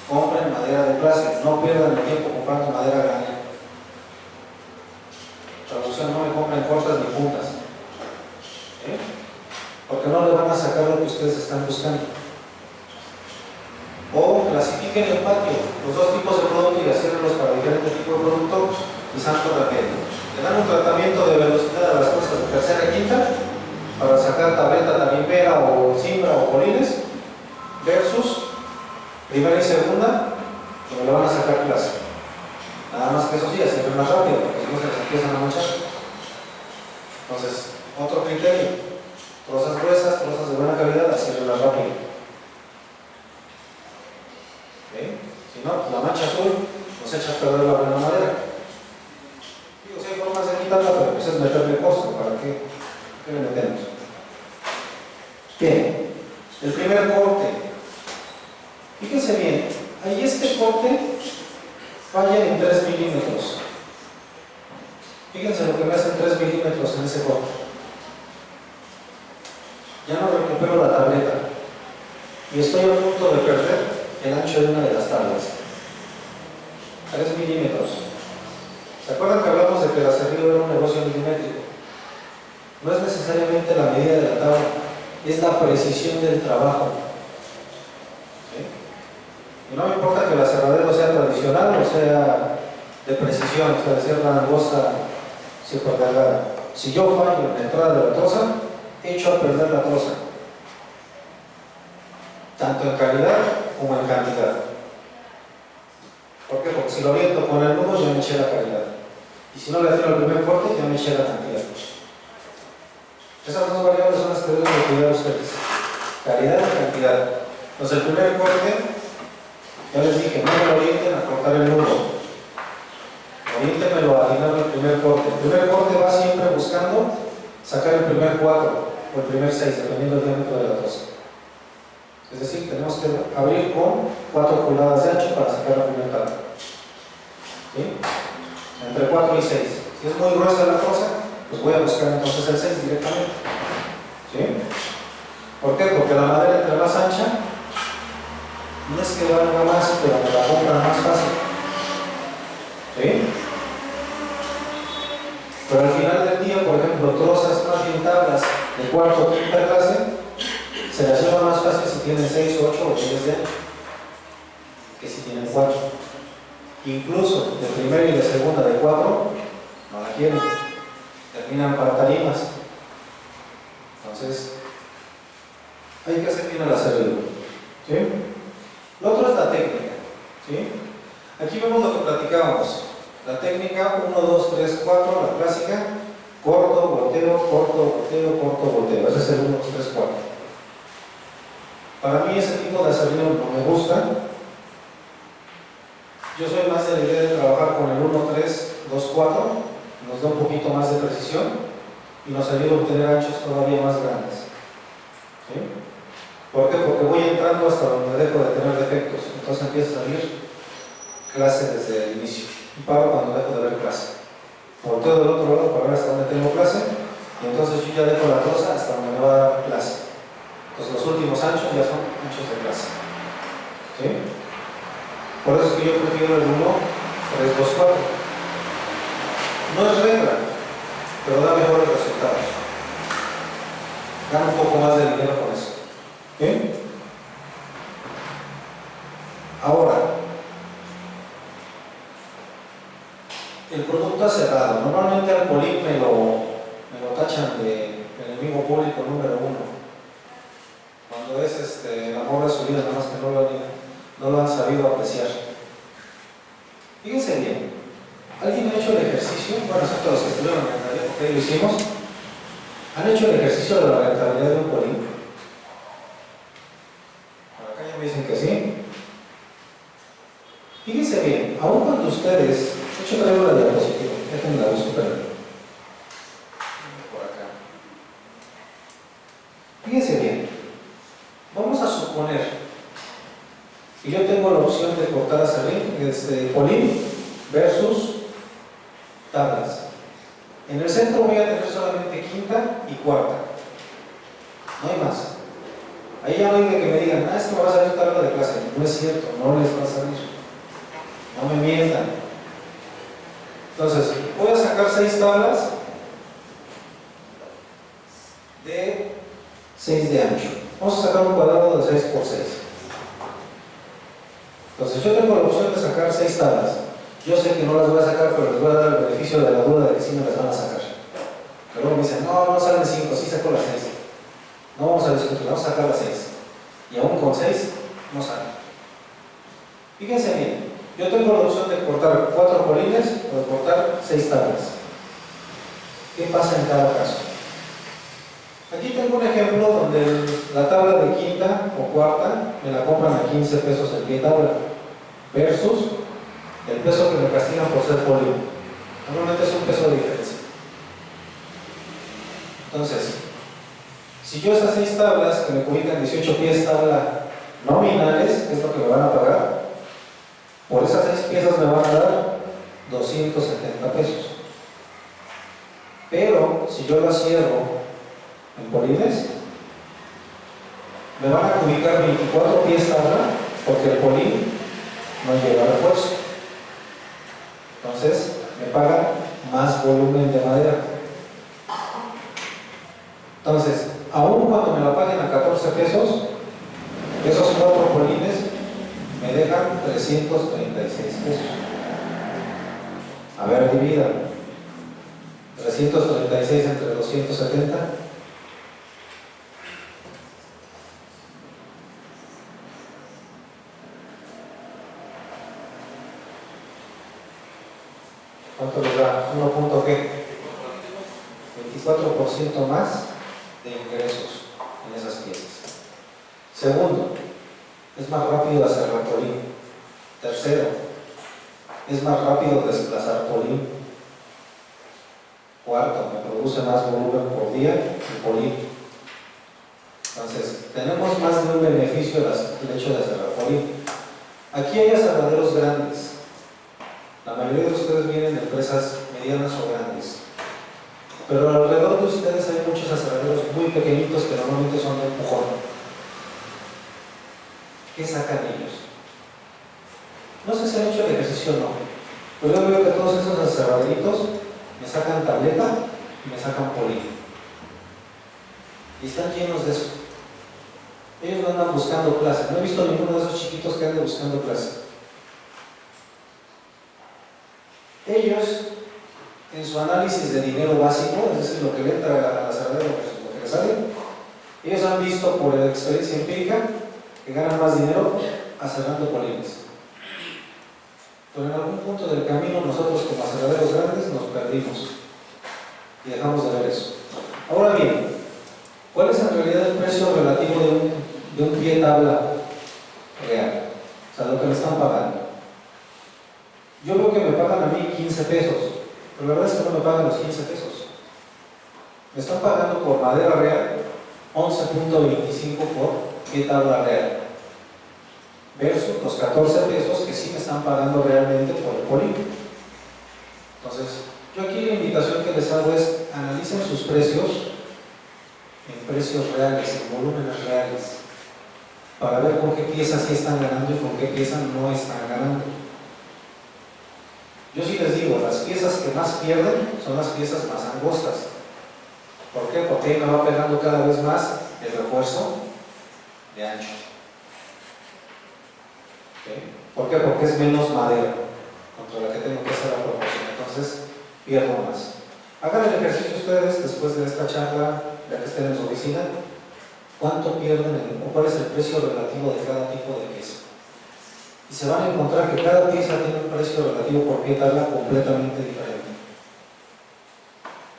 compren madera de clase, no pierdan el tiempo comprando madera grande. Traducción, no me compren cortas ni puntas. ¿Sí? Porque no le van a sacar lo que ustedes están buscando. O clasifiquen el patio, los 2 tipos de producto y hacerlos para diferentes tipos de producto y santo rápido. Le dan un tratamiento de velocidad a las cosas de tercera y quinta para sacar tableta, tarimpera o cimbra o polines versus primera y segunda, que me lo van a sacar clase. Nada más que eso sí, hacerlo más rápido, porque si no se les empiezan a manchar. Entonces, otro criterio: trozas gruesas, trozas de buena calidad, hacerlo rápido. ¿Okay? Si no, pues la mancha azul nos echa a perder la buena madera. Digo, si hay formas de quitarla, pero pues es meterle costo. ¿Para qué? ¿Qué le metemos? Bien, el primer corte. Fíjense bien, ahí este corte falla en 3 milímetros. Fíjense lo que me hacen 3 milímetros en ese corte. Ya no recupero la tableta y estoy a punto de perder el ancho de una de las tablas. 3 milímetros. ¿Se acuerdan que hablamos de que el aserrío era un negocio milimétrico? No es necesariamente la medida de la tabla, es la precisión del trabajo. ¿Sí? Y no me importa que el aserradero sea tradicional o sea de precisión, o sea, de ser la angosta super delgada. Si yo fallo en la entrada de la troza, echo a perder la troza, tanto en calidad como en cantidad. ¿Por Porque si lo oriento con el nudo, ya me eché la calidad. Y si no le atino el primer corte, ya me eché la cantidad. Esas dos variables son las que deben de cuidar ustedes. Calidad y cantidad. Entonces el primer corte, ya les dije, no me lo orienten a cortar el nudo. Oriéntenmelo a atinar el primer corte. El primer corte va siempre buscando sacar el primer 4 o el primer 6, dependiendo del diámetro de la troza. Es decir, tenemos que abrir con 4 pulgadas de ancho para sacar la primera tabla. ¿Sí? Entre 4 y 6. Si es muy gruesa la troza, pues voy a buscar entonces el 6 directamente. ¿Sí? ¿Por qué? Porque la madera entre más ancha, no es que valga más, pero me la compran más fácil. ¿Sí? Pero al final del día, por ejemplo, trozas más bien tablas de cuarto o quinta clase, se las lleva más fácil si tienen 6, 8 o 10 de ancho que si tienen 4. Incluso de primera y de segunda de 4 no la quieren, terminan para tarimas. Entonces, hay que hacer bien el acerrío. ¿Sí? Lo otro es la técnica. ¿Sí? Aquí vemos lo que platicábamos. La técnica 1, 2, 3, 4, la clásica: corto, volteo, corto, volteo, corto, volteo. Ese es el 1, 2, 3, 4. Para mí ese tipo de acerrío no me gusta. Yo soy más de la idea de trabajar con el 1, 3, 2, 4. Nos da un poquito más de precisión y nos ayuda a obtener anchos todavía más grandes. ¿Sí? ¿Por qué? Porque voy entrando hasta donde dejo de tener defectos. Entonces empieza a salir clase desde el inicio. Y paro cuando dejo de ver clase. Volteo del otro lado para ver hasta donde tengo clase. Y entonces yo ya dejo la troza hasta donde me va a dar clase. Entonces los últimos anchos ya son anchos de clase. ¿Sí? Por eso es que yo prefiero el 1, 3, 2, 4. No es regla, pero da mejores resultados. Gana un poco más de dinero con eso. ¿Sí? Ahora, el producto aserrado. Normalmente al Polip me lo tachan de enemigo público número 1. Cuando es el amor de su vida, nada más que no lo han sabido apreciar. Fíjense bien, ¿alguien ha hecho el ejercicio? Bueno, excepto los que estuvieron en la taller, porque lo hicimos. ¿Han hecho el ejercicio de la rentabilidad de un Polip? Por acá ya me dicen que sí. Fíjense bien, aun cuando ustedes, de hecho traigo la diapositiva, déjenme la busco por acá. Fíjense bien, vamos a suponer que yo tengo la opción de cortar acerrín, Polip versus tablas. En el centro voy a tener solamente quinta y cuarta, no hay más. Ahí ya no hay de que me digan, es que me va a salir tabla de clase. No es cierto, no les va a salir. No me mientan. Entonces, voy a sacar 6 tablas de 6 de ancho. Vamos a sacar un cuadrado de 6 por 6. Entonces, yo tengo la opción de sacar 6 tablas. Yo sé que no las voy a sacar, pero les voy a dar el beneficio de la duda de que sí me las van a sacar. Pero luego me dicen, no salen 5, sí saco las 6. No vamos a discutir, vamos a sacar las 6. Y aún con 6, no sale. Fíjense bien. Yo tengo la opción de cortar 4 polines o de cortar 6 tablas. ¿Qué pasa en cada caso? Aquí tengo un ejemplo donde la tabla de quinta o cuarta me la compran a 15 pesos el pie tabla versus el peso que me castigan por ser polígono. Normalmente es un peso de diferencia. Entonces, si yo esas 6 tablas que me cubican 18 pies tabla nominales, que es lo que me van a pagar, por esas 6 piezas me van a dar 270 pesos. Pero si yo las cierro en polines, me van a ubicar 24 pies tabla porque el polín no lleva refuerzo. Entonces me pagan más volumen de madera. Entonces, aún cuando me la paguen a 14 pesos, esos 4 polines me dejan 336 pesos. A ver, divida 336 entre 270. ¿Cuánto les da? 1 punto qué? 24% más de ingresos en esas piezas. Segundo, es más rápido hacer polín. Tercero, es más rápido desplazar polín. Cuarto, me produce más volumen por día el polín. Entonces, tenemos más de un beneficio del hecho de aserrar polín. Aquí hay aserraderos grandes. La mayoría de ustedes vienen de empresas medianas o grandes. Pero alrededor de ustedes hay muchos aserraderos muy pequeñitos que normalmente son de empujón. ¿Qué sacan ellos? No sé si han hecho el ejercicio o no, pero yo veo que todos esos aserraderitos me sacan tableta y me sacan polín. Y están llenos de eso. Ellos no andan buscando clase. No he visto ninguno de esos chiquitos que ande buscando clase. Ellos, en su análisis de dinero básico, es decir, lo que le entra a la aserradero, lo que le sale, ellos han visto por experiencia empírica que ganan más dinero aserrando polines. Pero en algún punto del camino nosotros como aserraderos grandes nos perdimos y dejamos de ver eso. Ahora bien, ¿cuál es en realidad el precio relativo de un pie tabla real? O sea, lo que me están pagando. Yo veo que me pagan a mí 15 pesos, pero la verdad es que no me pagan los 15 pesos. Me están pagando por madera real 11.25 por pie tabla real, versus los 14 pesos que sí me están pagando realmente por el polín. Entonces, yo aquí la invitación que les hago es analicen sus precios en precios reales, en volúmenes reales, para ver con qué piezas sí están ganando y con qué piezas no están ganando. Yo sí les digo, las piezas que más pierden son las piezas más angostas. ¿Por qué? Porque ahí me va pegando cada vez más el refuerzo de ancho. ¿Okay? ¿Por qué? Porque es menos madera contra la que tengo que hacer la proporción. Entonces, pierdo más. Hagan el ejercicio ustedes después de esta charla, ya que estén en su oficina, cuánto pierden o cuál es el precio relativo de cada tipo de pieza. Y se van a encontrar que cada pieza tiene un precio relativo por pie tabla completamente diferente.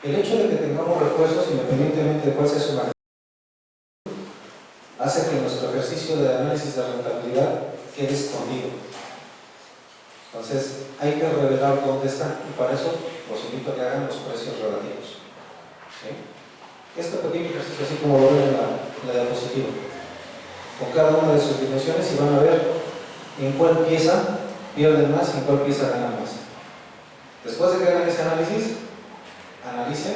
El hecho de que tengamos refuerzos, independientemente de cuál sea su magnitud, hace que nuestro ejercicio de análisis de rentabilidad quede escondido. Entonces, hay que revelar dónde están, y para eso los invito a que hagan los precios relativos. ¿Sí? Este pequeño ejercicio, así como lo ven en la diapositiva, con cada una de sus dimensiones, y van a ver en cuál pieza pierden más y en cuál pieza ganan más. Después de que hagan ese análisis, analicen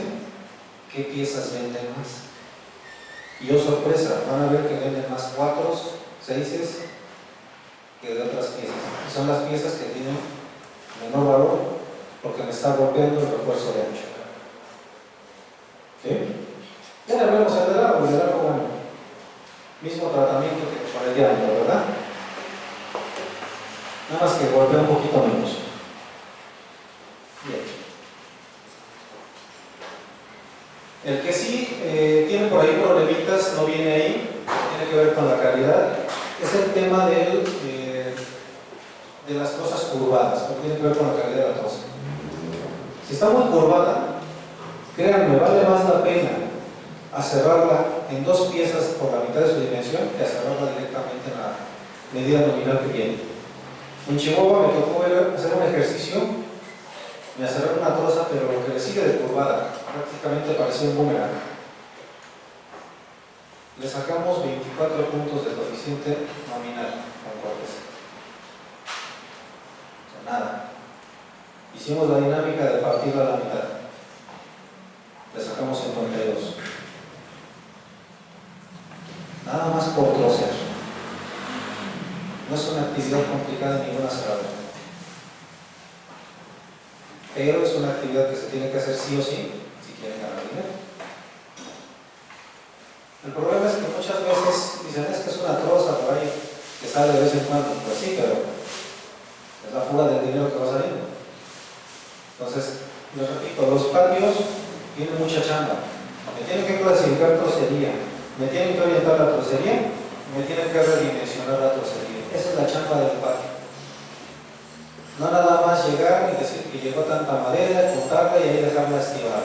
qué piezas venden más. Y oh sorpresa, van a ver que venden más 4, 6 que de otras piezas. Y son las piezas que tienen menor valor porque me está golpeando el refuerzo de ancho. ¿Sí? Ya le vemos el de largo, bueno, mismo tratamiento que con el de ancho, ¿verdad? Nada más que golpea un poquito menos. Bien. El que sí tiene por ahí problemitas, no viene ahí, tiene que ver con la calidad, es el tema de las trozas curvadas, porque tiene que ver con la calidad de la troza. Si está muy curvada, créanme, vale más la pena aserrarla en 2 piezas por la mitad de su dimensión que aserrarla directamente en la medida nominal que tiene. En Chihuahua me tocó hacer un ejercicio, me aserraron una troza, pero lo que le sigue de curvada, prácticamente parecía un boomerang. Le sacamos 24 puntos de coeficiente nominal con cortes. O sea, nada. Hicimos la dinámica de partirla a la mitad. Le sacamos 52. Nada más por trocear. No es una actividad complicada en ninguna aserradora. Pero es una actividad que se tiene que hacer sí o sí si quieren ganar dinero. El problema es que muchas veces dicen, es que es una troza por ahí que sale de vez en cuando. Pues sí, pero es la fuga del dinero que va saliendo. Entonces, les repito, los patios tienen mucha chamba. Me tienen que clasificar trocería, me tienen que orientar la trocería, me tienen que redimensionar la trocería. Esa es la chamba del patio. No nada más llegar y decir que llegó tanta madera, contarla y ahí dejarla estivada.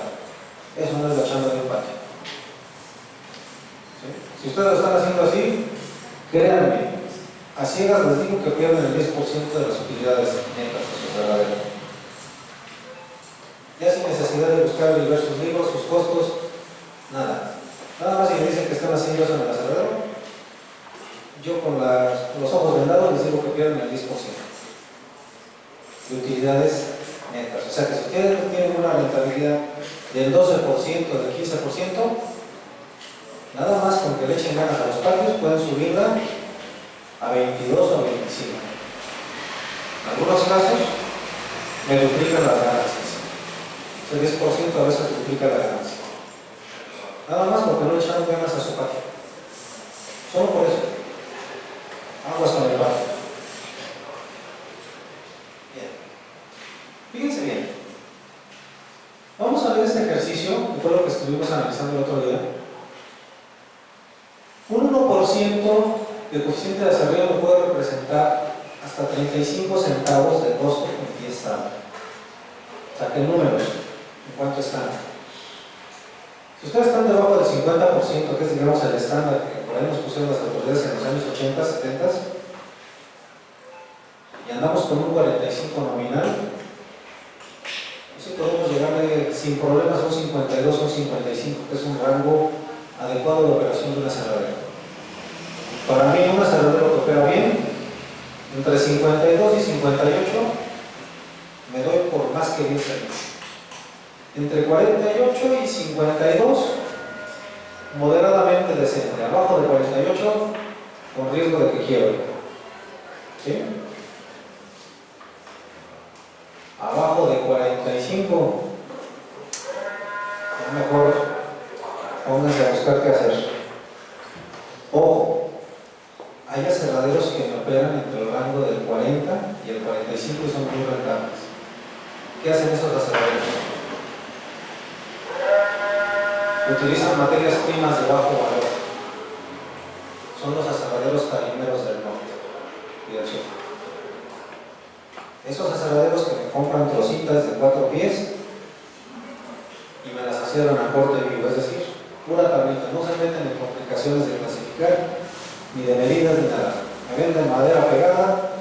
Eso no es la chamba de un patio. ¿Sí? Si ustedes lo están haciendo así, créanme, a ciegas les digo que pierden el 10% de las utilidades netas de su verdadero. Ya sin necesidad de buscar diversos libros, sus costos, nada. Nada más si me dicen que están haciendo eso en el aserradero, yo con los ojos vendados les digo que pierden el 10% de utilidades netas. O sea que si ustedes tienen una rentabilidad del 12%, del 15%, nada más con que le echen ganas a los patios pueden subirla a 22 o 25. En algunos casos me duplican las ganancias. El 10% a veces duplica la ganancia. Nada más porque no le echaron ganas a su patio. Solo por eso. Aguas con el patio. Bien. Fíjense bien. Vamos a ver este ejercicio, que fue lo que estuvimos analizando el otro día. Un 1% de coeficiente de aserreo puede representar hasta 35 centavos de costo en pie estable. Saquen números. ¿En cuánto están? Si ustedes están debajo del 50%, que es digamos el estándar que por ahí nos pusieron las autoridades en los años 80, 70, y andamos con un 45 nominal, eso podemos llegarle sin problemas a un 52 o un 55, que es un rango adecuado de operación de una aserradero. Para mí, un aserradero que opera bien, entre 52 y 58, me doy por más que bien servido. Entre 48 y 52, moderadamente decente. Abajo de 48, con riesgo de que quiebre. ¿Sí? Abajo de 45, es mejor pónganse a buscar qué hacer. Ojo, hay aserraderos que me operan entre el rango del 40 y el 45 y son muy rentables. ¿Qué hacen esos aserraderos? Utilizan materias primas de bajo valor. Son los aserraderos tarimeros del norte y del sur. Esos aserraderos que me compran trocitas de 4 pies y me las acierran a corte vivo, es decir, pura tablita, no se meten en complicaciones de clasificar, ni de medidas, ni nada. Me venden madera pegada,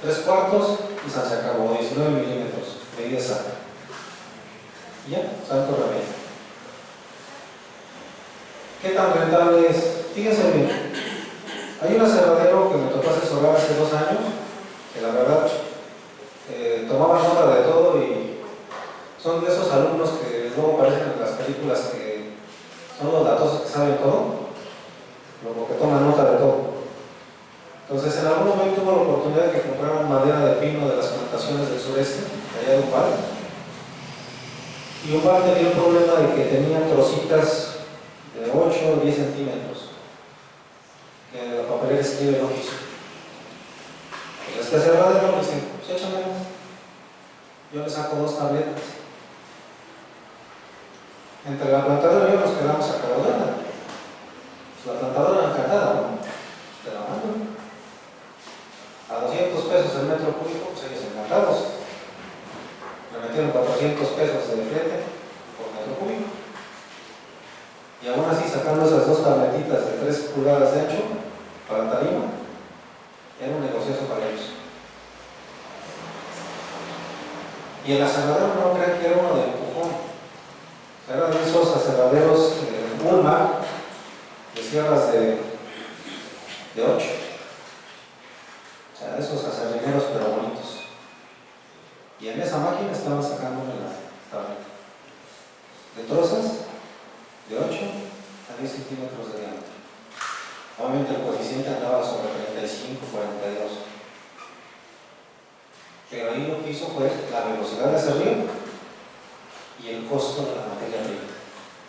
3 cuartos y se acabó, 19 milímetros, medida exacta. Y ya, santo remedio. ¿Qué tan rentable es? Fíjense bien, hay un aserradero que me tocó asesorar hace 2 años, que la verdad tomaba nota de todo y son de esos alumnos que luego aparecen en las películas que son los datosos que saben todo, luego que toman nota de todo. Entonces en algún momento tuvo la oportunidad de que compraran madera de pino de las plantaciones del sureste, allá de Upal, y Upal tenía el problema de que tenía trocitas de 8 o 10 centímetros que la papelera escribe no quiso. Pues este aserradero me dice, pues échame, yo le saco 2 tabletas. Entre la plantadora y yo nos quedamos a caudana. Pues la plantadora encantada, ¿no? Te la mando. A 200 pesos el metro cúbico, pues ellos encantados. Me metieron 400 pesos de flete por metro cúbico. Y aún así, sacando esas 2 tabletitas de 3 pulgadas de ancho para la tarima, era un negociazo para ellos. Y el aserradero no crean que era uno de empujón. Era de esos aserraderos Ulma, de sierras de 8. O sea, de esos aserrineros pero bonitos. Y en esa máquina estaban sacándome la tableta. De trozas de 8 a 10 centímetros de diámetro. Obviamente el coeficiente andaba sobre 35, 42. Pero ahí lo que hizo fue la velocidad de hacerlo y el costo de la materia prima.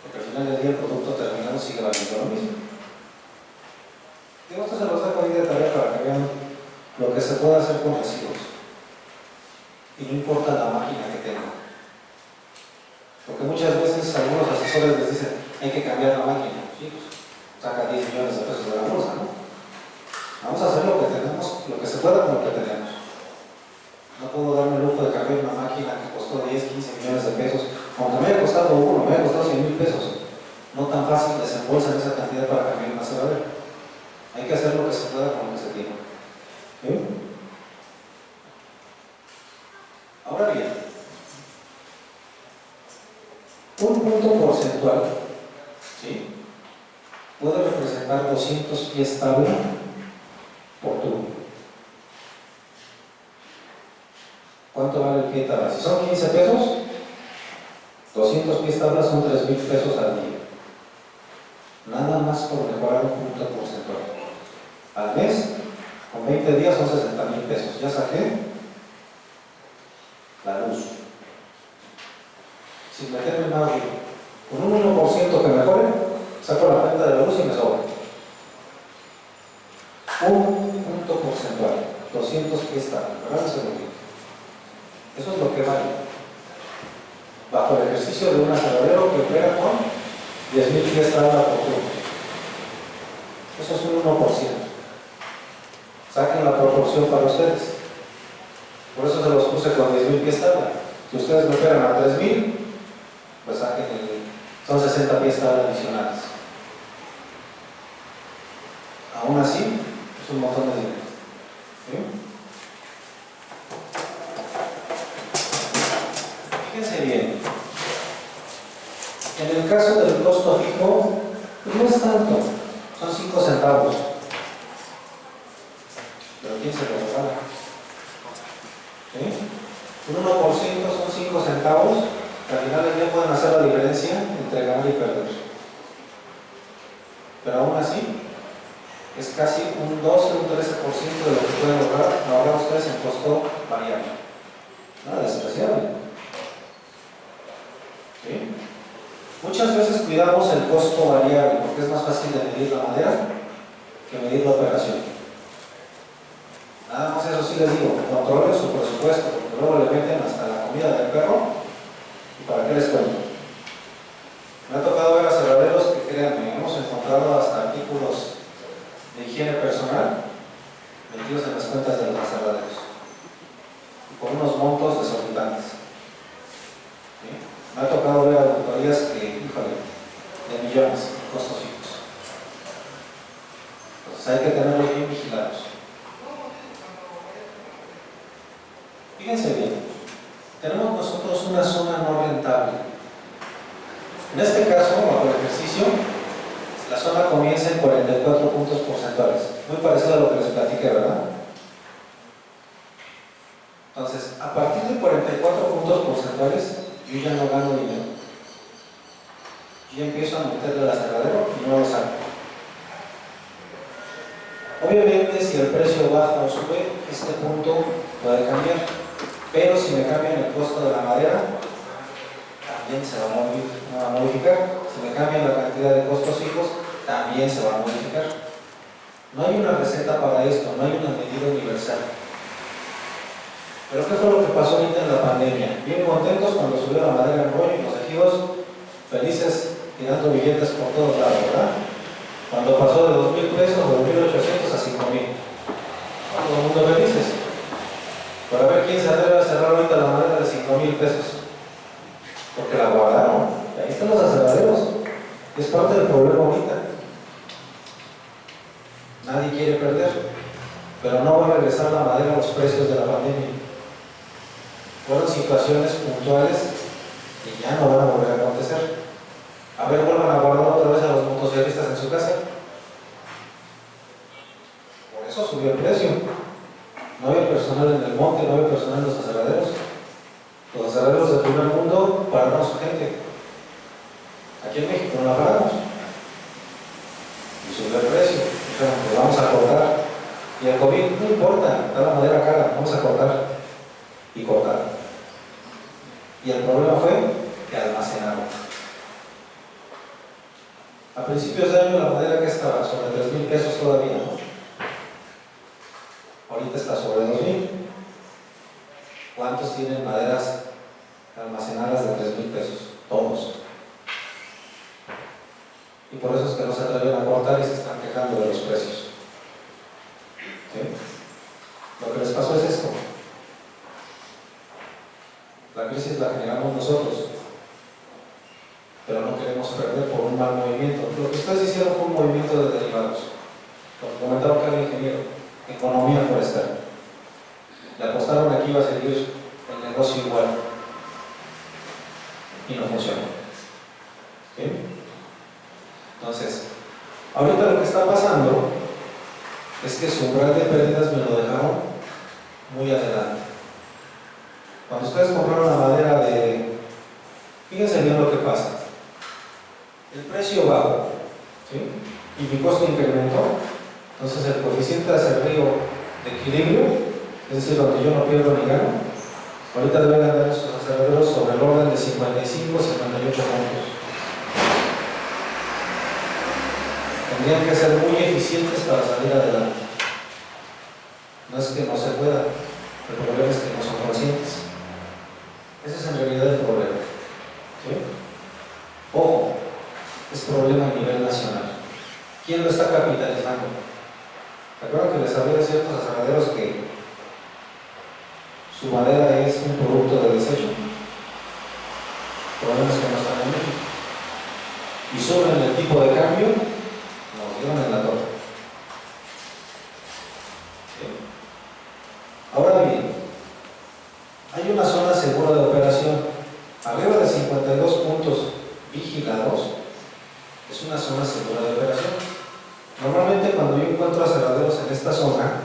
Porque al final del día el producto terminado sigue valiendo lo mismo. Digo, esto se los dejo ahí de tarea para que vean lo que se puede hacer con residuos. Y no importa la máquina que tengan. Porque muchas veces algunos asesores les dicen, hay que cambiar la máquina. Sí, pues, saca 10 millones de pesos de la bolsa, ¿no? Vamos a hacer lo que tenemos, lo que se pueda con lo que tenemos. No desembolsan esa cantidad para cambiar una aserradero. Hay que hacer lo que se pueda con lo que se tiene. ¿Sí? Ahora bien, un punto porcentual, ¿sí?, puede representar 200 pies tabla por tubo. ¿Cuánto vale el pie tabla? Si son 15 pesos, 200 pies tabla son 3,000 pesos al día. Nada más por mejorar un punto porcentual. Al mes, con 20 días son 60,000 pesos. Ya saqué la luz. Sin meterme en nada, con un 1% que mejore, saco la cuenta de la luz y me sobra. Un punto porcentual, 200 pies tabla, ¿verdad? Eso es lo que vale. Bajo el ejercicio de un aserradero que opera con 10,000 pies tabla por turno. Eso es un 1%. Saquen la proporción para ustedes. Por eso se los puse con 10,000 pies tabla. Si ustedes me operan a 3,000, pues saquen son 60 pies tabla adicionales. Aún así, es un montón de dinero. ¿Sí? Fíjense bien. En el caso del costo fijo, pues no es tanto, son 5 centavos. Pero ¿quién se lo regala? ¿Sí? Un 1% son 5 centavos, que al final del día pueden hacer la diferencia entre ganar y perder. Pero aún así, es casi un 12 o un 13% de lo que pueden ahorrar ustedes en costo variable. Nada despreciable. ¿Sí? Muchas veces cuidamos el costo variable porque es más fácil de medir la madera que medir la operación. Nada más eso sí les digo, controlen su presupuesto, porque luego le meten hasta la comida del perro. ¿Y para qué les cuento? Me ha tocado ver aserraderos que, créanme, hemos encontrado hasta artículos de higiene personal metidos en las cuentas de los aserraderos y con unos montos desorbitantes. ¿Sí? Me ha tocado ver auditorías que, híjole, de millones en costos fijos. Entonces hay que tenerlos bien vigilados. Fíjense bien, tenemos nosotros una zona no rentable. En este caso, bajo el ejercicio, la zona comienza en 44 puntos porcentuales. Muy parecido a lo que les platiqué, ¿verdad? Entonces, a partir de 44 puntos porcentuales, yo ya no gano dinero. Yo ya empiezo a meterle al aserradero y no lo saco. Obviamente, si el precio baja o sube, este punto puede cambiar. Pero si me cambian el costo de la madera, también se va a modificar. Si me cambian la cantidad de costos fijos, también se va a modificar. No hay una receta para esto, no hay una medida universal. Pero ¿qué fue lo que pasó ahorita en la pandemia? Bien contentos cuando subió la madera en rollo y los ejidos felices tirando billetes por todos lados, ¿verdad? Cuando pasó de 2,000 pesos, de 2,800 a 5,000. Todo el mundo felices. Pero a ver quién se atreve a cerrar ahorita la madera de 5,000 pesos. Porque la guardaron. Y ahí están los aserraderos. Es parte del problema ahorita. Nadie quiere perder. Pero no va a regresar la madera a los precios de la pandemia. Fueron situaciones puntuales y ya no van a volver a acontecer. A ver, vuelvan a guardar otra vez a los motociclistas en su casa. Por eso subió el precio. No había personal en el monte, no había personal en los aserraderos. Los aserraderos del primer mundo pararon a su gente. Aquí en México no la paramos. Y subió el precio. Dijeron, pues vamos a cortar. Y el COVID, no importa, está la madera cara, vamos a cortar. Y cortaron. Y el problema fue que almacenaron. A principios de año la madera que estaba sobre 3,000 pesos todavía, ¿no? Ahorita está sobre 2,000. ¿Cuántos tienen maderas almacenadas de 3,000 pesos? Todos. Y por eso es que no se atreven a cortar y se están quejando de los precios. ¿Sí? Lo que les pasó es esto. La crisis la generamos nosotros, pero no queremos perder por un mal movimiento. Lo que ustedes hicieron fue un movimiento de derivados. Como comentaba acá el ingeniero, economía forestal. Le apostaron aquí, iba a seguir el negocio igual. Y no funcionó. ¿Sí? Entonces, ahorita lo que está pasando es que su umbral de pérdidas me lo dejaron muy adelante. Cuando ustedes compraron la madera de... Fíjense bien lo que pasa. El precio bajo, ¿sí? Y mi costo incrementó. Entonces el coeficiente de acerrío de equilibrio, es decir, donde yo no pierdo ni gano, ahorita deben andar sus aserraderos sobre el orden de 55 o 58 puntos. Tendrían que ser muy eficientes para salir adelante. No es que no se pueda, el problema es que no son conscientes. Ese es en realidad el problema. ¿Sí? Ojo, es problema a nivel nacional. ¿Quién lo está capitalizando? ¿Recuerdan que les hablé de ciertos aserraderos que su madera es un producto de desecho? El problema es que no están en México. Y suben el tipo de cambio, nos dieron en la torre. ¿Sí? Ahora bien, hay una zona segura de operación. Arriba de 52 puntos vigilados, es una zona segura de operación. Normalmente cuando yo encuentro aserraderos en esta zona,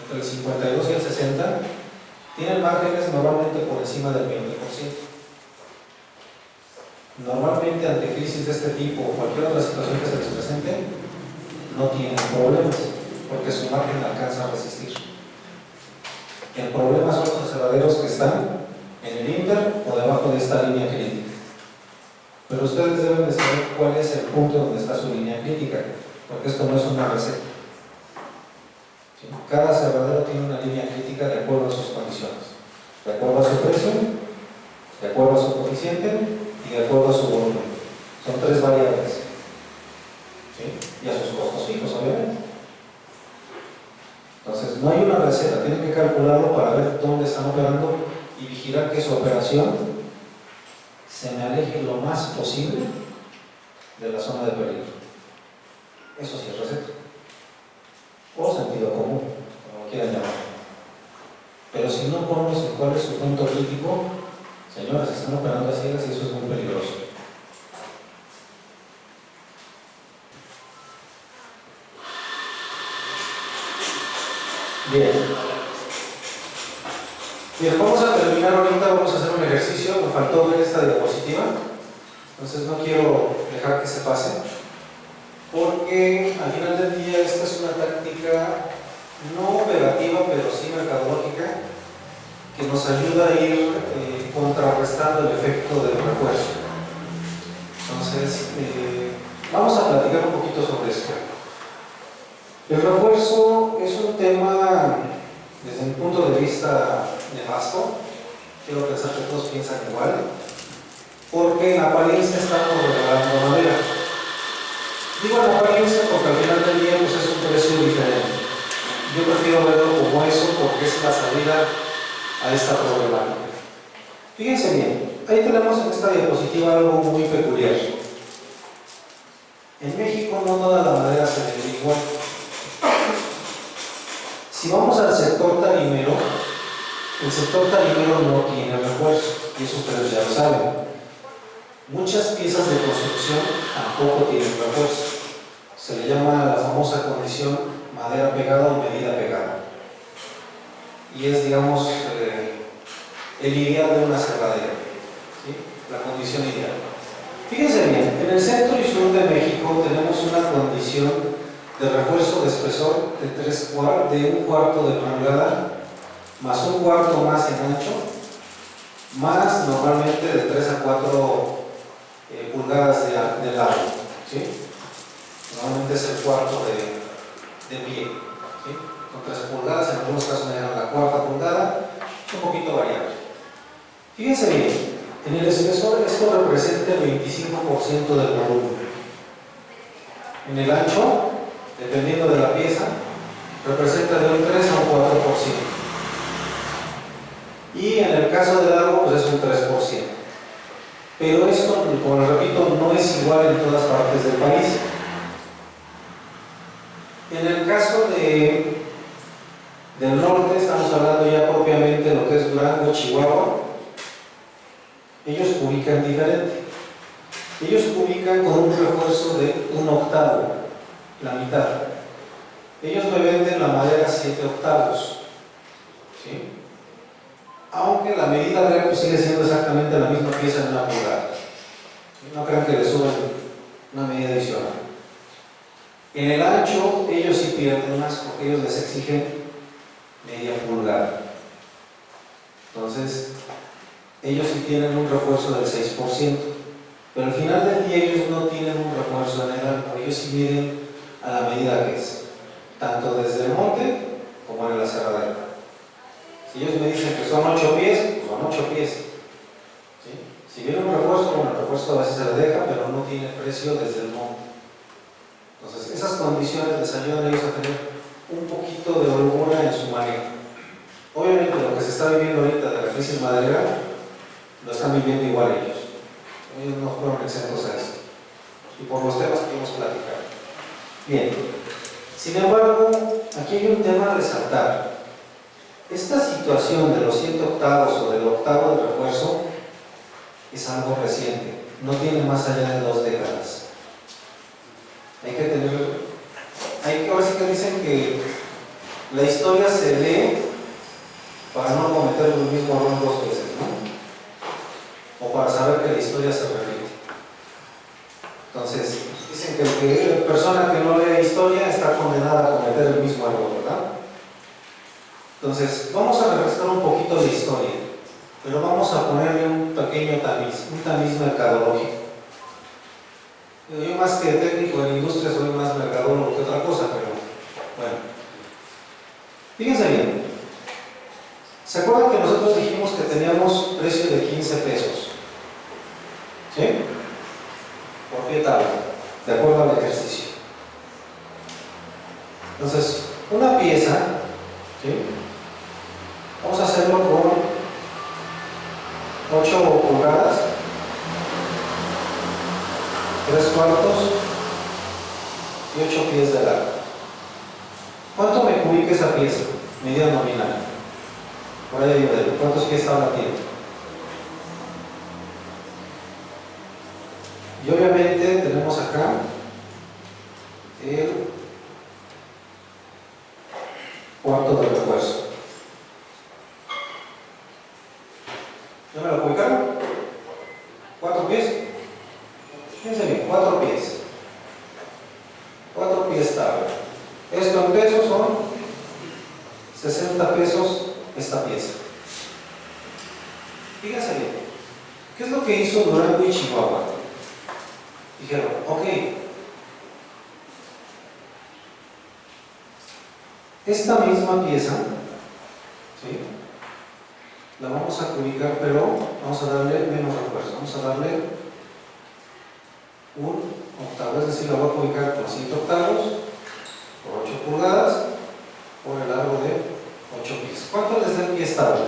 entre el 52 y el 60, tienen márgenes normalmente por encima del 20%. Normalmente ante crisis de este tipo o cualquier otra situación que se les presente, no tienen problemas, porque su margen alcanza a resistir. El problema son los aserraderos que están en el inter o debajo de esta línea crítica. Pero ustedes deben de saber cuál es el punto donde está su línea crítica, porque esto no es una receta. ¿Sí? Cada aserradero tiene una línea crítica de acuerdo a sus condiciones, de acuerdo a su precio, de acuerdo a su coeficiente y de acuerdo a su volumen. Son tres variables. ¿Sí? Y a sus costos fijos, obviamente. Entonces, no hay una receta, tienen que calcularlo para ver dónde están operando y vigilar que su operación se me aleje lo más posible de la zona de peligro. Eso sí es receta. O sentido común, como lo quieran llamar. Pero si no conocen cuál es su punto crítico, señores, están operando a ciegas y eso es muy peligroso. Bien. Bien, vamos a terminar ahorita, vamos a hacer un ejercicio, me faltó ver esta diapositiva, entonces no quiero dejar que se pase, porque al final del día esta es una táctica no operativa, pero sí mercadológica, que nos ayuda a ir contrarrestando el efecto del refuerzo. Entonces, vamos a platicar un poquito sobre esto. El refuerzo es un tema, desde mi punto de vista, nefasto. Quiero pensar que todos piensan igual, porque en apariencia estamos regalando madera. Digo en apariencia porque al final del día pues es un precio diferente. Yo prefiero verlo como eso porque es la salida a esta problemática. Fíjense bien, ahí tenemos en esta diapositiva algo muy peculiar. En México no toda la madera se vende igual. Si vamos al sector tarimero, el sector tarimero no tiene refuerzo, y eso ustedes ya lo saben. Muchas piezas de construcción tampoco tienen refuerzo. Se le llama la famosa condición madera pegada o medida pegada. Y es, digamos, el ideal de una aserradera, ¿sí? La condición ideal. Fíjense bien, en el centro y sur de México tenemos una condición de refuerzo de espesor de un cuarto de pulgada, más un cuarto más en ancho, más normalmente de 3 a 4 pulgadas de largo, ¿sí? Normalmente es el cuarto de pie, ¿sí? Con 3 pulgadas, en algunos casos me dan la cuarta pulgada, un poquito variable. Fíjense bien, en el espesor esto representa el 25% del volumen. En el ancho, dependiendo de la pieza, representa de un 3 a un 4%. Y en el caso de largo, pues es un 3%. Pero esto, como les repito, no es igual en todas partes del país. En el caso del norte, estamos hablando ya propiamente de lo que es Durango, Chihuahua, ellos ubican diferente. Ellos ubican con un refuerzo de 1/8, la mitad. Ellos me venden la madera 7/8, ¿sí? Aunque la medida real pues sigue siendo exactamente la misma pieza en 1 pulgada. No crean que le suben una medida adicional. En el ancho, ellos sí pierden más porque ellos les exigen media pulgada. Entonces, ellos sí tienen un refuerzo del 6%. Pero al final del día ellos no tienen un refuerzo en el arco, ellos sí miden a la medida que es, tanto desde el monte como en la cerradera. Si ellos me dicen que son 8 pies, pues son 8 pies. ¿Sí? Si viene un refuerzo, bueno, el refuerzo a veces se le deja, pero no tiene precio desde el monte. Entonces, esas condiciones les ayudan a ellos a tener un poquito de holgura en su manejo. Obviamente, lo que se está viviendo ahorita de la crisis maderera, lo están viviendo igual ellos. Ellos no fueron exentos a esto. Y por los temas que hemos platicado. Bien. Sin embargo, aquí hay un tema a resaltar. Esta situación de los 7/8 o del octavo de refuerzo es algo reciente. No tiene más allá de 2 décadas. Ahora sí que dicen que la historia se lee para no cometer el mismo error 2 veces, ¿no? O para saber que la historia se repite. Entonces, dicen que la persona que no lee historia está condenada a cometer el mismo error, ¿verdad? Entonces, vamos a refrescar un poquito de historia, pero vamos a ponerle un pequeño tamiz mercadológico. Yo más que técnico en industria soy más mercadólogo que otra cosa, pero bueno. Fíjense bien. ¿Se acuerdan que nosotros dijimos que teníamos precio de 15 pesos? ¿Sí? Por pie tabla, de acuerdo al ejercicio. Entonces, una pieza, ¿sí? Vamos a hacerlo con 8 pulgadas, 3/4 y 8 pies de largo. ¿Cuánto me cubica esa pieza? Medida nominal. Por ahí ayúdenme. ¿Cuántos pies está batiendo? Y obviamente tenemos acá el cuarto de refuerzo. ¿Ya me lo ubicaron? ¿4 pies? Fíjense bien, 4 pies. 4 pies tabla. Esto en pesos son 60 pesos esta pieza. Fíjense bien. ¿Qué es lo que hizo Durango y Chihuahua? Dijeron, ok, esta misma pieza, ¿sí? La vamos a ubicar, pero vamos a darle menos refuerzo. Vamos a darle un octavo, es decir, la voy a ubicar con 7/8 por 8 pulgadas por el largo de 8 pies. ¿Cuánto les da el pie estable?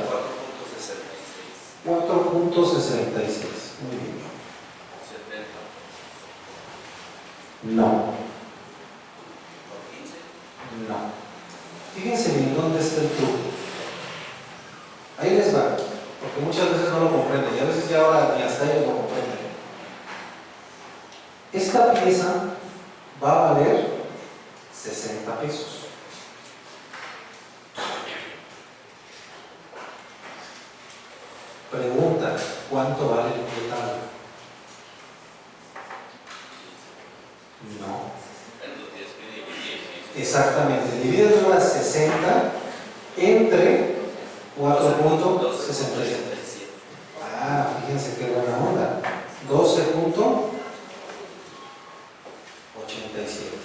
4.66. 4.66. Muy bien. 70. No. ¿Por 15? No. Fíjense bien dónde está el truco. Ahí les va, porque muchas veces no lo comprenden y a veces ya ahora ni hasta ellos lo comprenden. Esta pieza va a valer 60 pesos. Pregunta, ¿cuánto vale el pie tabla? No. Exactamente, dividen las 60 entre 4.67. Ah, fíjense qué buena onda. 12.87.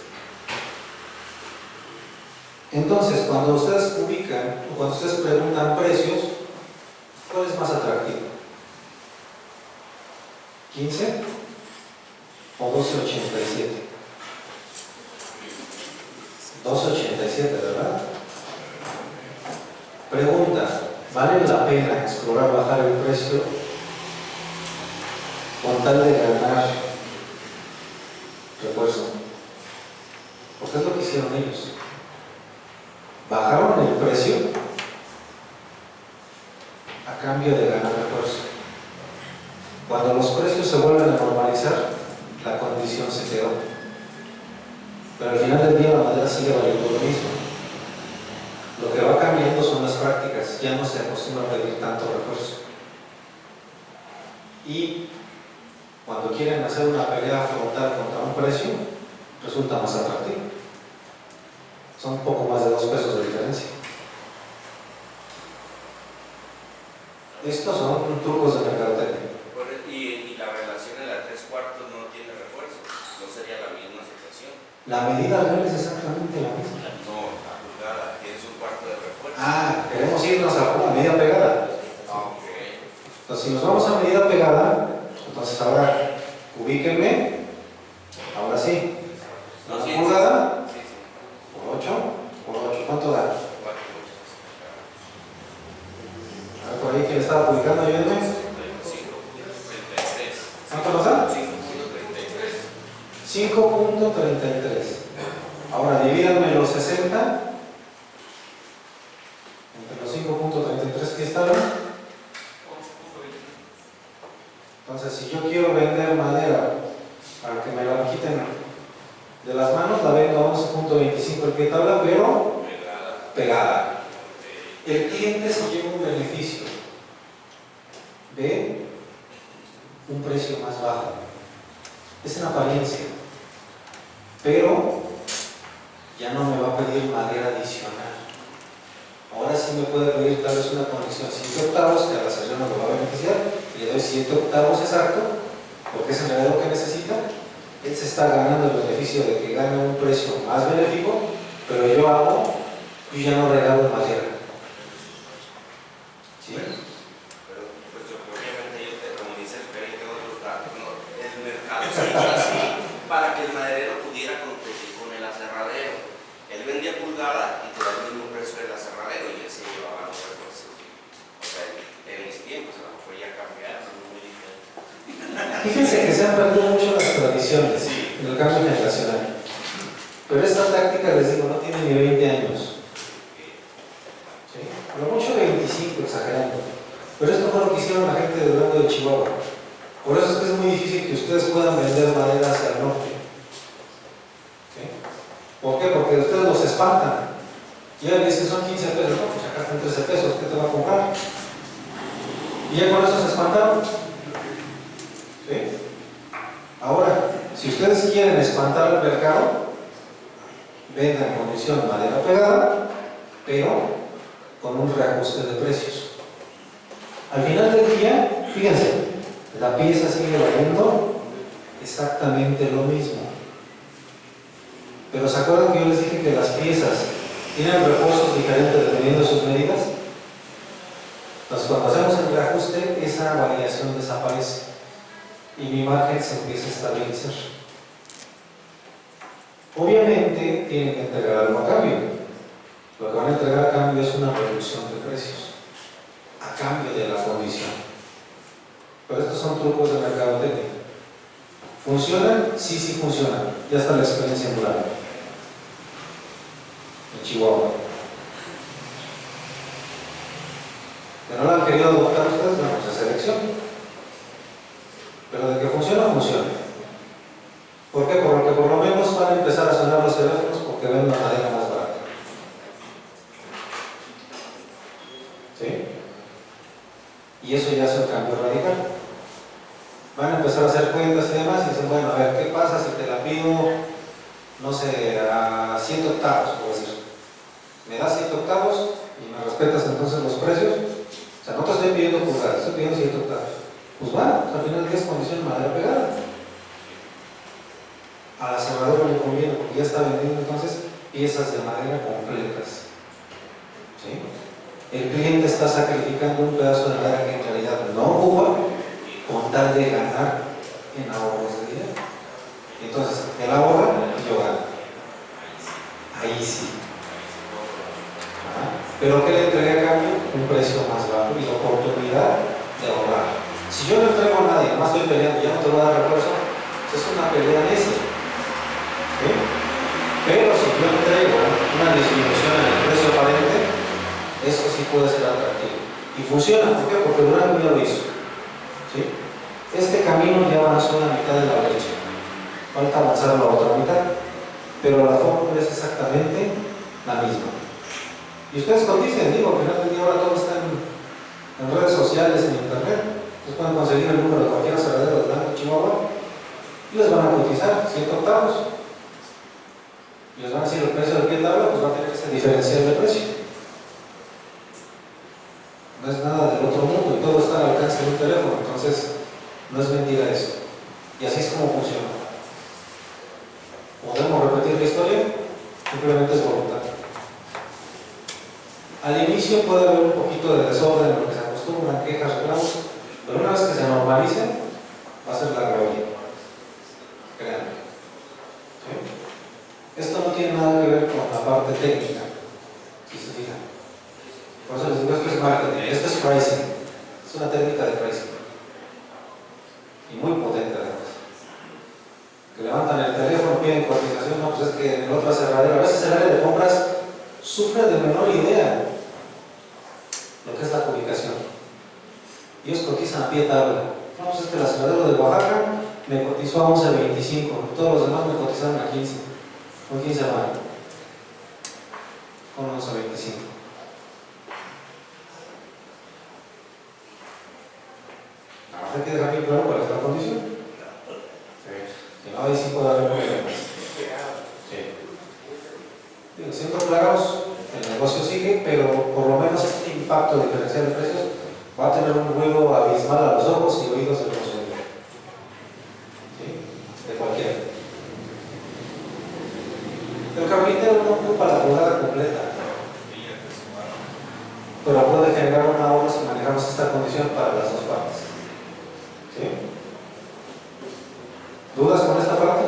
Entonces, cuando ustedes ubican o cuando ustedes preguntan precios, ¿cuál es más atractivo? ¿15 o 12.87? 12.87, ¿verdad? Pregunta, ¿vale la pena explorar bajar el precio con tal de ganar refuerzo. Porque es lo que hicieron ellos. Bajaron el precio a cambio de ganar refuerzo. Cuando los precios se vuelven a normalizar, la condición se quedó. Pero al final del día la madera sigue valiendo lo mismo. Lo que va cambiando son las prácticas, ya no se acostumbra a pedir tanto refuerzo. Y cuando quieren hacer una pelea frontal contra un precio, resulta más atractivo. Son un poco más de 2 pesos de diferencia. Estos son trucos de mercadotecnia. Y la relación en la 3/4 no tiene refuerzo, no sería la misma situación. La medida real es exactamente la misma. No, la pulgada, tienes un cuarto de refuerzo. Queremos irnos a una medida pegada. Ok. Entonces, si nos vamos a medida pegada, entonces ahora ubíquenme, ahora sí, una pulgada Sí, sí. por 8, ¿cuánto da? 4, A ver, por ahí quien estaba publicando, ayúdenme. 5.33. ¿Cuánto nos da? 5.33. 5.33. Ahora divídanme los 60 entre los 5.33 que estaban. Entonces, si yo quiero vender madera para que me la quiten de las manos, la vendo a 11.25 el pie de tabla, pero pegada. El cliente se lleva un beneficio de un precio más bajo. Es en apariencia, pero ya no me va a pedir madera adicional. Ahora sí me puede pedir tal vez una conexión 7 octavos, que a la salida no lo va a beneficiar, le doy 7 octavos exacto, porque es en realidad lo que necesita. Él se está ganando el beneficio de que gane un precio más benéfico, pero yo ya no regalo madera. ¿Sí? Pero, pues obviamente como dice el gerente de otros datos, ¿no? El mercado se hizo así para que el maderero pudiera competir con el aserradero. Él vendía pulgada y te da el mismo precio del aserradero y él se llevaba los refuerzos. O sea, en mis tiempos a lo mejor ya cambiaron, es muy diferente. Fíjense que se han perdido mucho las tradiciones en el cambio generacional. Pero esta táctica, les digo, no tiene ni 20 años. ¿Sí? A lo mucho 25, exagerando. Pero esto fue lo que hicieron la gente de Durango de Chihuahua. Por eso es que es muy difícil que ustedes puedan vender madera hacia el norte. ¿Sí? ¿Por qué? Porque ustedes los espantan. Y ya dicen son 15 pesos, no, pues acá están 13 pesos, ¿qué te va a comprar? Y ya con eso se espantaron. ¿Sí? Ahora, si ustedes quieren espantar al mercado, vendan condición madera pegada, pero con un reajuste de precios. Al final del día, fíjense, la pieza sigue valiendo exactamente lo mismo. Pero ¿se acuerdan que yo les dije que las piezas tienen refuerzos diferentes dependiendo de sus medidas? Entonces, cuando hacemos el reajuste, esa variación desaparece y mi margen se empieza a estabilizar. Obviamente tienen que entregar algo a cambio. Lo que van a entregar a cambio es una reducción de precios a cambio de la condición. Pero estos son trucos de mercadotecnia. ¿Funcionan? Sí, sí funcionan. Ya está la experiencia en Durango, en Chihuahua. Que no la han querido adoptar ustedes, bueno, pues es elección. Pero de que funciona, funciona. ¿Por qué? Porque por lo menos van a empezar a sonar los teléfonos porque ven una madera más barata. ¿Sí? Y eso ya es un cambio radical. Van a empezar a hacer cuentas y demás y dicen, bueno, a ver, ¿qué pasa si te la pido, no sé, a 7 octavos, por decir? ¿Me das 7 octavos y me respetas entonces los precios? O sea, no te estoy pidiendo pulgadas, estoy pidiendo 7 octavos. Pues va, al final del día es condición de madera pegada. Al aserradero le conviene porque ya está vendiendo entonces piezas de madera completas. ¿Sí? El cliente está sacrificando un pedazo de madera que en realidad no ocupa con tal de ganar en ahorros de dinero. Entonces, él ahorra y yo gano. Ahí sí. Pero ¿qué le entregué a cambio? Un precio más bajo y la oportunidad de ahorrar. Si yo no entrego nada y además estoy peleando, ya no te voy a dar refuerzo, pues es una pelea necia. ¿Sí? Pero si yo entrego una disminución en el precio aparente, eso sí puede ser atractivo. Y funciona, ¿por qué? Porque Durango ya lo hizo. ¿Sí? Este camino ya avanzó la mitad de la brecha. Falta avanzar la otra mitad. Pero la fórmula es exactamente la misma. Y ustedes dicen, digo, al final del día ahora todo está en redes sociales, en internet. Ustedes pueden conseguir el número de cualquier aserradero de Durango, Chihuahua, y les van a cotizar 100 octavos. Y les van a decir el precio del pie de tabla, pues va a tener ese diferencial de precio. No es nada del otro mundo y todo está al alcance de un teléfono, entonces no es mentira eso. Y así es como funciona. ¿Podemos repetir la historia? Simplemente es voluntad. Al inicio puede haber un poquito de desorden en lo que se acostumbran, quejas, reclamos, pero una vez que se normalicen, va a ser la gloria. Créanme. ¿Sí? Esto no tiene nada que ver con la parte técnica, si se fijan. Por eso les digo, esto es marketing, esto es pricing. Es una técnica de pricing. Y muy potente además. Que levantan el teléfono, piden cotización, no, pues es que en el otro aserradero, a veces el área de compras sufre de menor idea lo que es la publicación. Ellos cotizan a pie de tabla. No, pues es que el aserradero de Oaxaca me cotizó a 11.25, todos los demás me cotizaron a 15. Con 15 van. Con 11.25. Hay que dejar bien claro cuál es la condición. Si no, ahí sí puede haber problemas. Sí. Siendo claros, el negocio sigue, pero por lo menos este impacto diferencial de precios va a tener un ruido abismal a los ojos y oídos del consumidor. ¿Sí? De cualquiera. El carpintero no ocupa la pulgada completa, pero puede generar un ahorro si manejamos esta condición para las dos partes. ¿Sí? ¿Dudas con esta parte?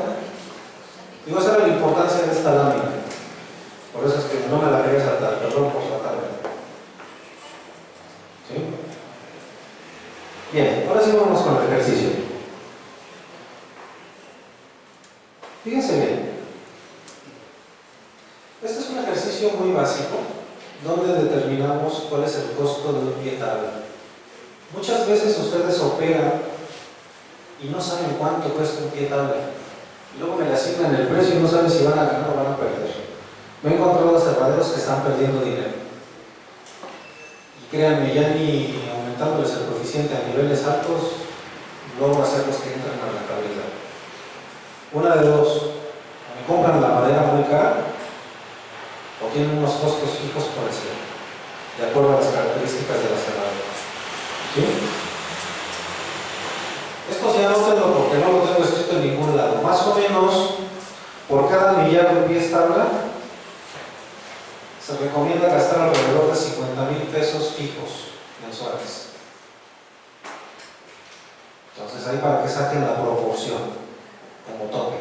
Digo, esa era la importancia de esta lámina. Por eso es que no me la quería saltar, perdón por saltarme. ¿Sí? Bien, ahora sí vamos con el ejercicio. Fíjense bien. Este es un ejercicio muy básico donde determinamos cuál es el costo de un pie tabla. Muchas veces ustedes operan y no saben cuánto cuesta un pie tabla. Y luego me le asignan el precio y no saben si van a ganar o van a perder. Me he encontrado aserraderos que están perdiendo dinero. Y créanme, ya ni aumentándoles el coeficiente a niveles altos, logro hacerlos que entren a la rentabilidad. Una de dos, o me compran la madera muy cara, o tienen unos costos fijos por el cielo, de acuerdo a las características de la aserradero. ¿Sí? Esto ya no tengo porque no lo tengo escrito en ningún lado. Más o menos, por cada millar de pies tabla, se recomienda gastar alrededor de 50,000 pesos fijos mensuales. Entonces ahí para que saquen la proporción como tope.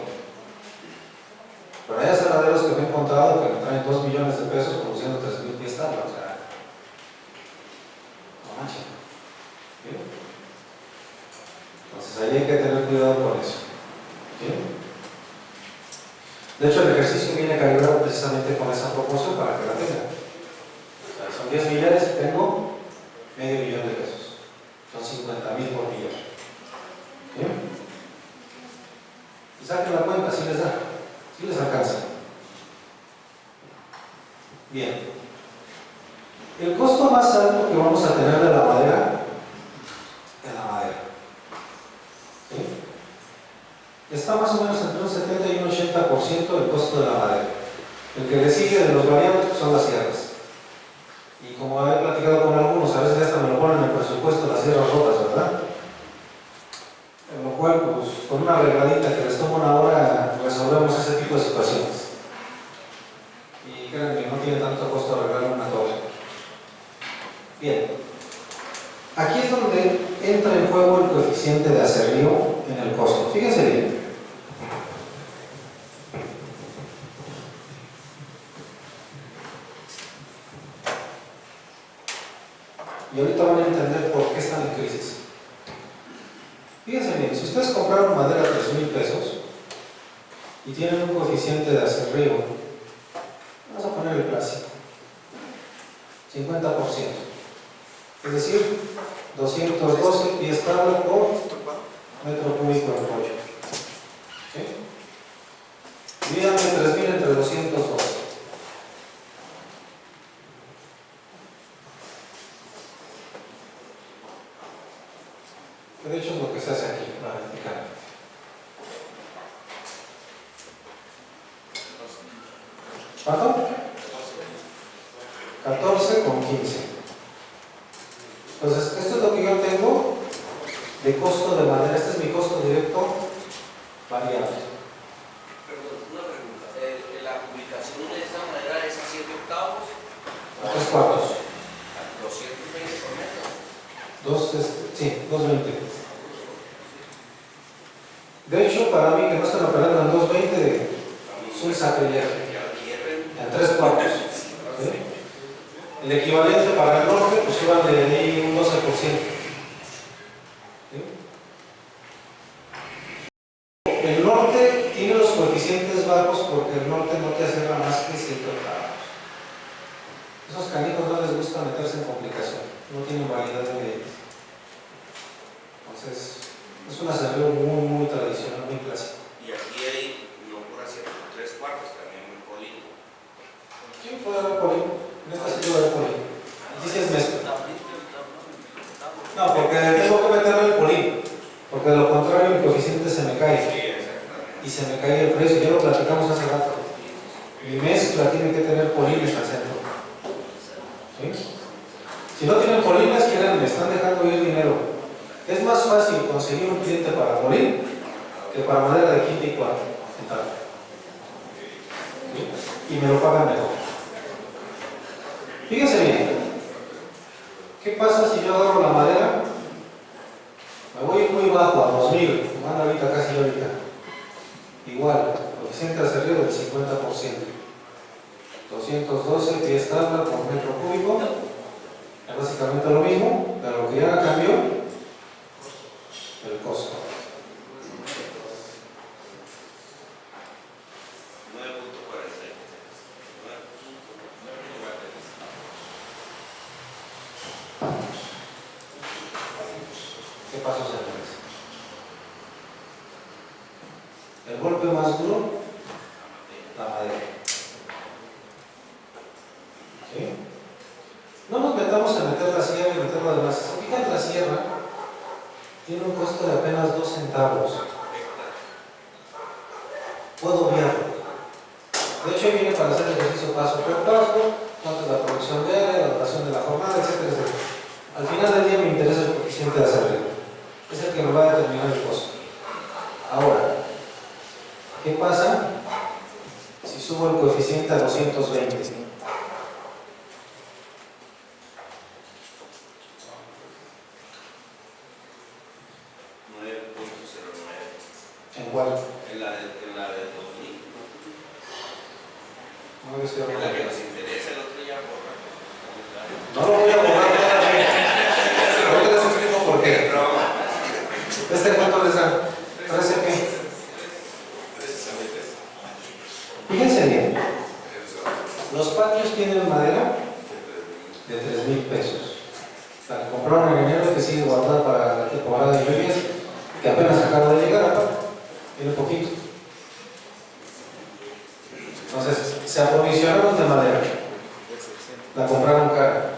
Pero hay aserraderos que me he encontrado que me traen 2 millones de pesos produciendo 3,000 pies tabla. O sea, no manches. ¿Sí? Entonces ahí hay que tener cuidado con eso. ¿Sí? De hecho, el ejercicio viene calibrado precisamente con esa proporción para que la tengan. O sea, son 10 millares y tengo medio millón de pesos. Son 50,000 por millar. ¿Sí? Y saquen la cuenta, si les da, si les alcanza. Bien. El costo más alto que vamos a tener de la madera es la madera. ¿Sí? Está más o menos entre un 70 y un 80% del costo de la madera. El que le sigue de los variables son las sierras. Y como he platicado con algunos, a veces hasta me lo ponen en el presupuesto las sierras rotas, ¿verdad? En lo cual, pues, con una arregladita que les toma una hora, resolvemos ese tipo de situaciones. Y créanme, no tiene tanto costo arreglar una torre. Bien. Aquí es donde entra en juego el coeficiente de aserrío en el costo. Fíjense bien. Y ahorita van a entender por qué están en crisis. Fíjense bien, si ustedes compraron madera a 3,000 pesos y tienen un coeficiente de acerrío, vamos a poner el clásico, 50%. Es decir, 212 pies tabla por metro cúbico de pollo. ¿Sí? Díganme 3,000 entre 212. Que de hecho es lo que se hace aquí, verticalmente. 14 con 15. Entonces, esto es lo que yo tengo de costo de madera. Este es mi costo directo variable. Perdón, una pregunta. ¿La ubicación de esta madera es a 7 octavos? A 3 cuartos. ¿A 220 por metro? Sí, 220. De hecho, para mí que no están operando en 220, es un sacrilegio. En 3 cuartos. ¿Sí? El equivalente para el norte, pues iban de ahí un 12%. ¿Sí? El norte tiene los coeficientes bajos porque el norte no te acerca más que 7 octavos. Esos canijos no les gusta meterse en complicación, no tienen variedad de leyes. Entonces, es un acerreo muy tradicional, muy clásico. Y aquí hay, no por así, 3 cuartos, también muy polino. Sí, puede haber polín. En esta sí puede haber polín. Aquí sí es mezcla. No, porque tengo que meterle el polín. Porque de lo contrario el coeficiente se me cae. Y se me cae el precio. Ya lo platicamos hace rato. Mi mezcla tiene que tener polines al centro. ¿Sí? Si no tienen polines, me están dejando ir dinero. Es más fácil conseguir un cliente para polín que para madera de quinta y cuarta. ¿Sí? Y me lo pagan mejor. Fíjense bien, ¿qué pasa si yo agarro la madera? Me voy muy bajo, a 2000, van ahorita casi ahorita. Igual, coeficiente de acerrío del 50%. 212 pies tabla por metro cúbico. Es básicamente lo mismo, pero lo que ya cambió, el costo. 9.46. ¿Qué pasó, señores? El golpe más duro, la madera. ¿Sí? No nos metamos a meter la sierra y meter lo demás. Si fijan, la sierra tiene un costo de apenas 2 centavos. Puedo obviarlo. De hecho, ahí viene para hacer el ejercicio paso por paso, cuánto es la producción diaria, la duración de la jornada, etcétera, etcétera. Al final del día me interesa el coeficiente de acerrío. Es el que me va a determinar el costo. Ahora, ¿qué pasa si subo el coeficiente a 220? ¿En cuál? En la del 2000. No lo estoy En la que hablando. nos interesa, el otro ya borra. No lo voy a borrar todavía. Ahorita les explico por qué. ¿Este cuánto les da? ¿13 qué? Fíjense bien. Los patios tienen madera de 3,000 pesos. La que compraron en enero, que sigue guardada para la temporada de lluvias, que apenas acaba de llegar, aparte. Tiene poquito. Entonces, se aprovisionaron de madera. La compraron cara.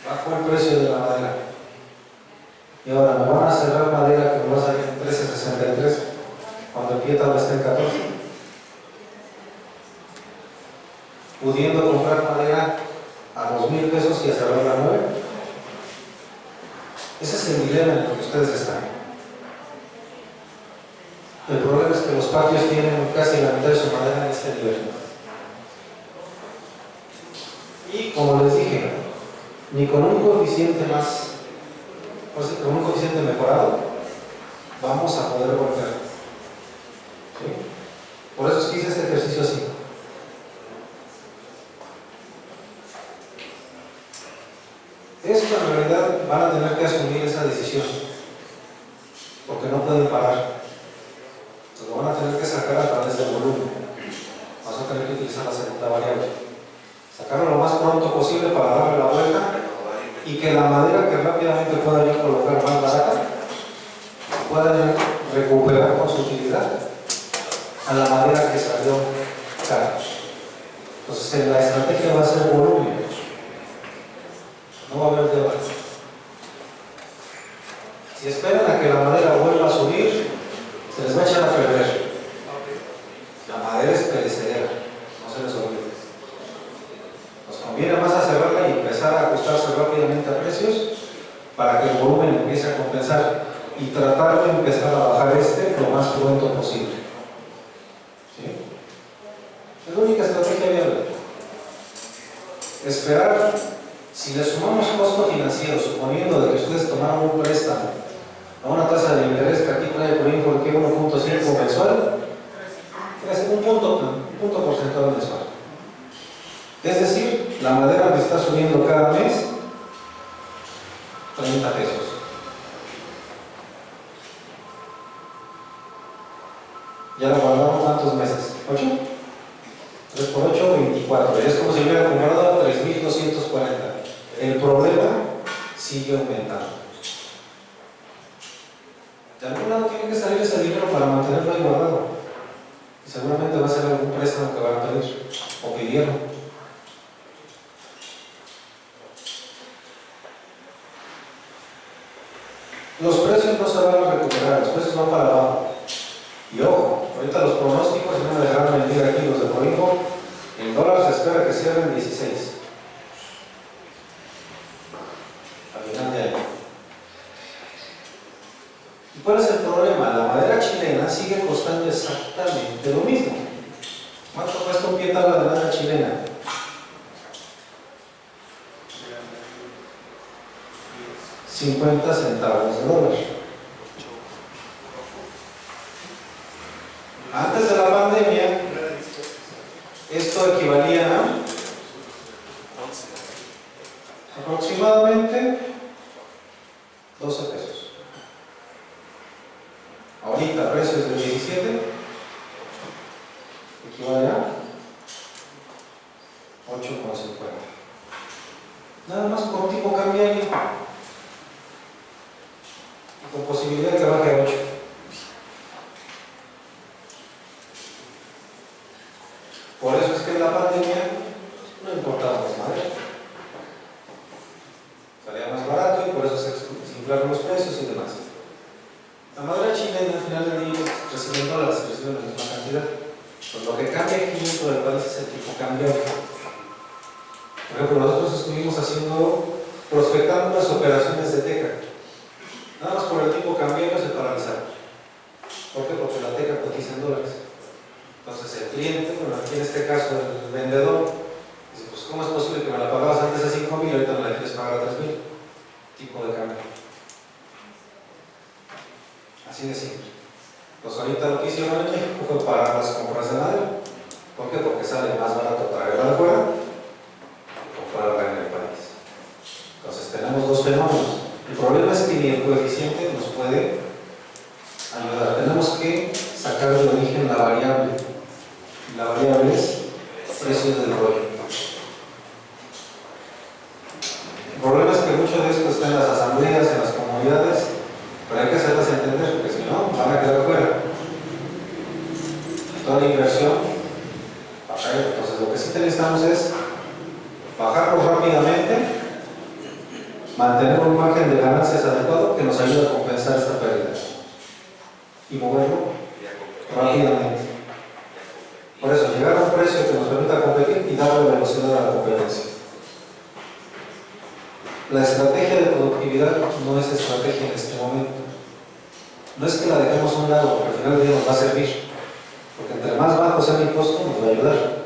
Bajó el precio de la madera. Y ahora me van a cerrar madera que me va a salir en 13.63 cuando el pie tabla está en 14. Pudiendo comprar madera a 2,000 pesos y a cerrarla a 9. Ese es el dilema en el que ustedes están. El problema es que los patios tienen casi la mitad de su madera en este nivel. Y como les dije, ni con un coeficiente más, o sea, con un coeficiente mejorado, vamos a poder volver. ¿Sí? Por eso es que hice este ejercicio así. Esto en realidad van a tener que asumir esa decisión, porque no pueden parar. Entonces lo van a tener que sacar a través del volumen. Vas a tener que utilizar la segunda variable. Sacarlo lo más pronto posible para darle la vuelta y que la madera que rápidamente pueda yo colocar más barata pueda recuperar con su utilidad a la madera que salió cara. Entonces la estrategia va a ser volumen. No va a haber debate. Si esperan a que la madera vuelva a subir, se les va a echar a perder. La madera es perecedera, no se les olvide. Nos conviene más cerrarla y empezar a ajustarse rápidamente a precios para que el volumen empiece a compensar y tratar de empezar a bajar lo más pronto posible. ¿Sí? Es la única estrategia viable. Esperar, si le sumamos costo financiero, suponiendo de que ustedes tomaron un préstamo a una tasa de interés que aquí trae por ejemplo 1.5 mensual, es un punto porcentual mensual. Es decir, la madera me está subiendo cada mes 30 pesos. Ya la guardamos cuántos meses, 8. 3 por 8, 24. Es como si hubiera comprado 3.240. El problema sigue aumentando. De algún lado tiene que salir ese dinero para mantenerlo ahí guardado. Y seguramente va a ser algún préstamo que van a pedir o pidieron. Los precios no se van a recuperar, los precios van para abajo. Y ojo, ahorita los pronósticos, si no me dejaron mentir aquí los de Proinfo, el dólar se espera que cierre en 16 al final de año. ¿Y cuál es el problema? La madera chilena sigue costando exactamente lo mismo. ¿Cuánto cuesta un pie tabla de madera chilena? $50 centavos de dólar. Antes de la pandemia, esto equivalía a aproximadamente 12 pesos. Ahorita, precios de 17, equivale a 8,50. Nada más con tipo cambiario y con posibilidad de que baje a 8. Por eso es que en la pandemia no importábamos madera. Salía más barato y por eso se inflaron los precios y demás. La madera chilena al final del día reciben dólares, reciben la misma cantidad. Pues lo que cambia aquí dentro del país es el tipo cambiario. Por ejemplo, nosotros estuvimos prospectando las operaciones de teca. Nada más por el tipo cambiario se paralizaron. ¿Por qué? Porque la teca cotiza en dólares. Entonces el cliente, bueno, aquí en este caso el vendedor, dice, pues ¿cómo es posible que me la pagabas antes a 5,000 y ahorita me la quieres pagar a 3,000? Tipo de cambio. Así de simple. Pues ahorita lo que hicieron en México fue parar las compras de madera. ¿Por qué? Porque sale más barato traerla de afuera que comprarla en el país. Entonces tenemos dos fenómenos. El problema es que ni el coeficiente nos puede ayudar. Tenemos que sacar de origen la variable. La variable es precio del rollo. El problema es que mucho de esto está en las asambleas, en las comunidades, pero hay que hacerlas entender, porque si no, van a quedar fuera. Toda la inversión va a caer. Entonces, lo que sí necesitamos es bajarlo rápidamente, mantener un margen de ganancias adecuado que nos ayude a compensar esta pérdida y moverlo rápidamente. Por eso, llegar a un precio que nos permita competir y darle velocidad a la competencia. La estrategia de productividad no es estrategia en este momento. No es que la dejemos a un lado, porque al final del día nos va a servir. Porque entre más bajo sea mi costo, nos va a ayudar.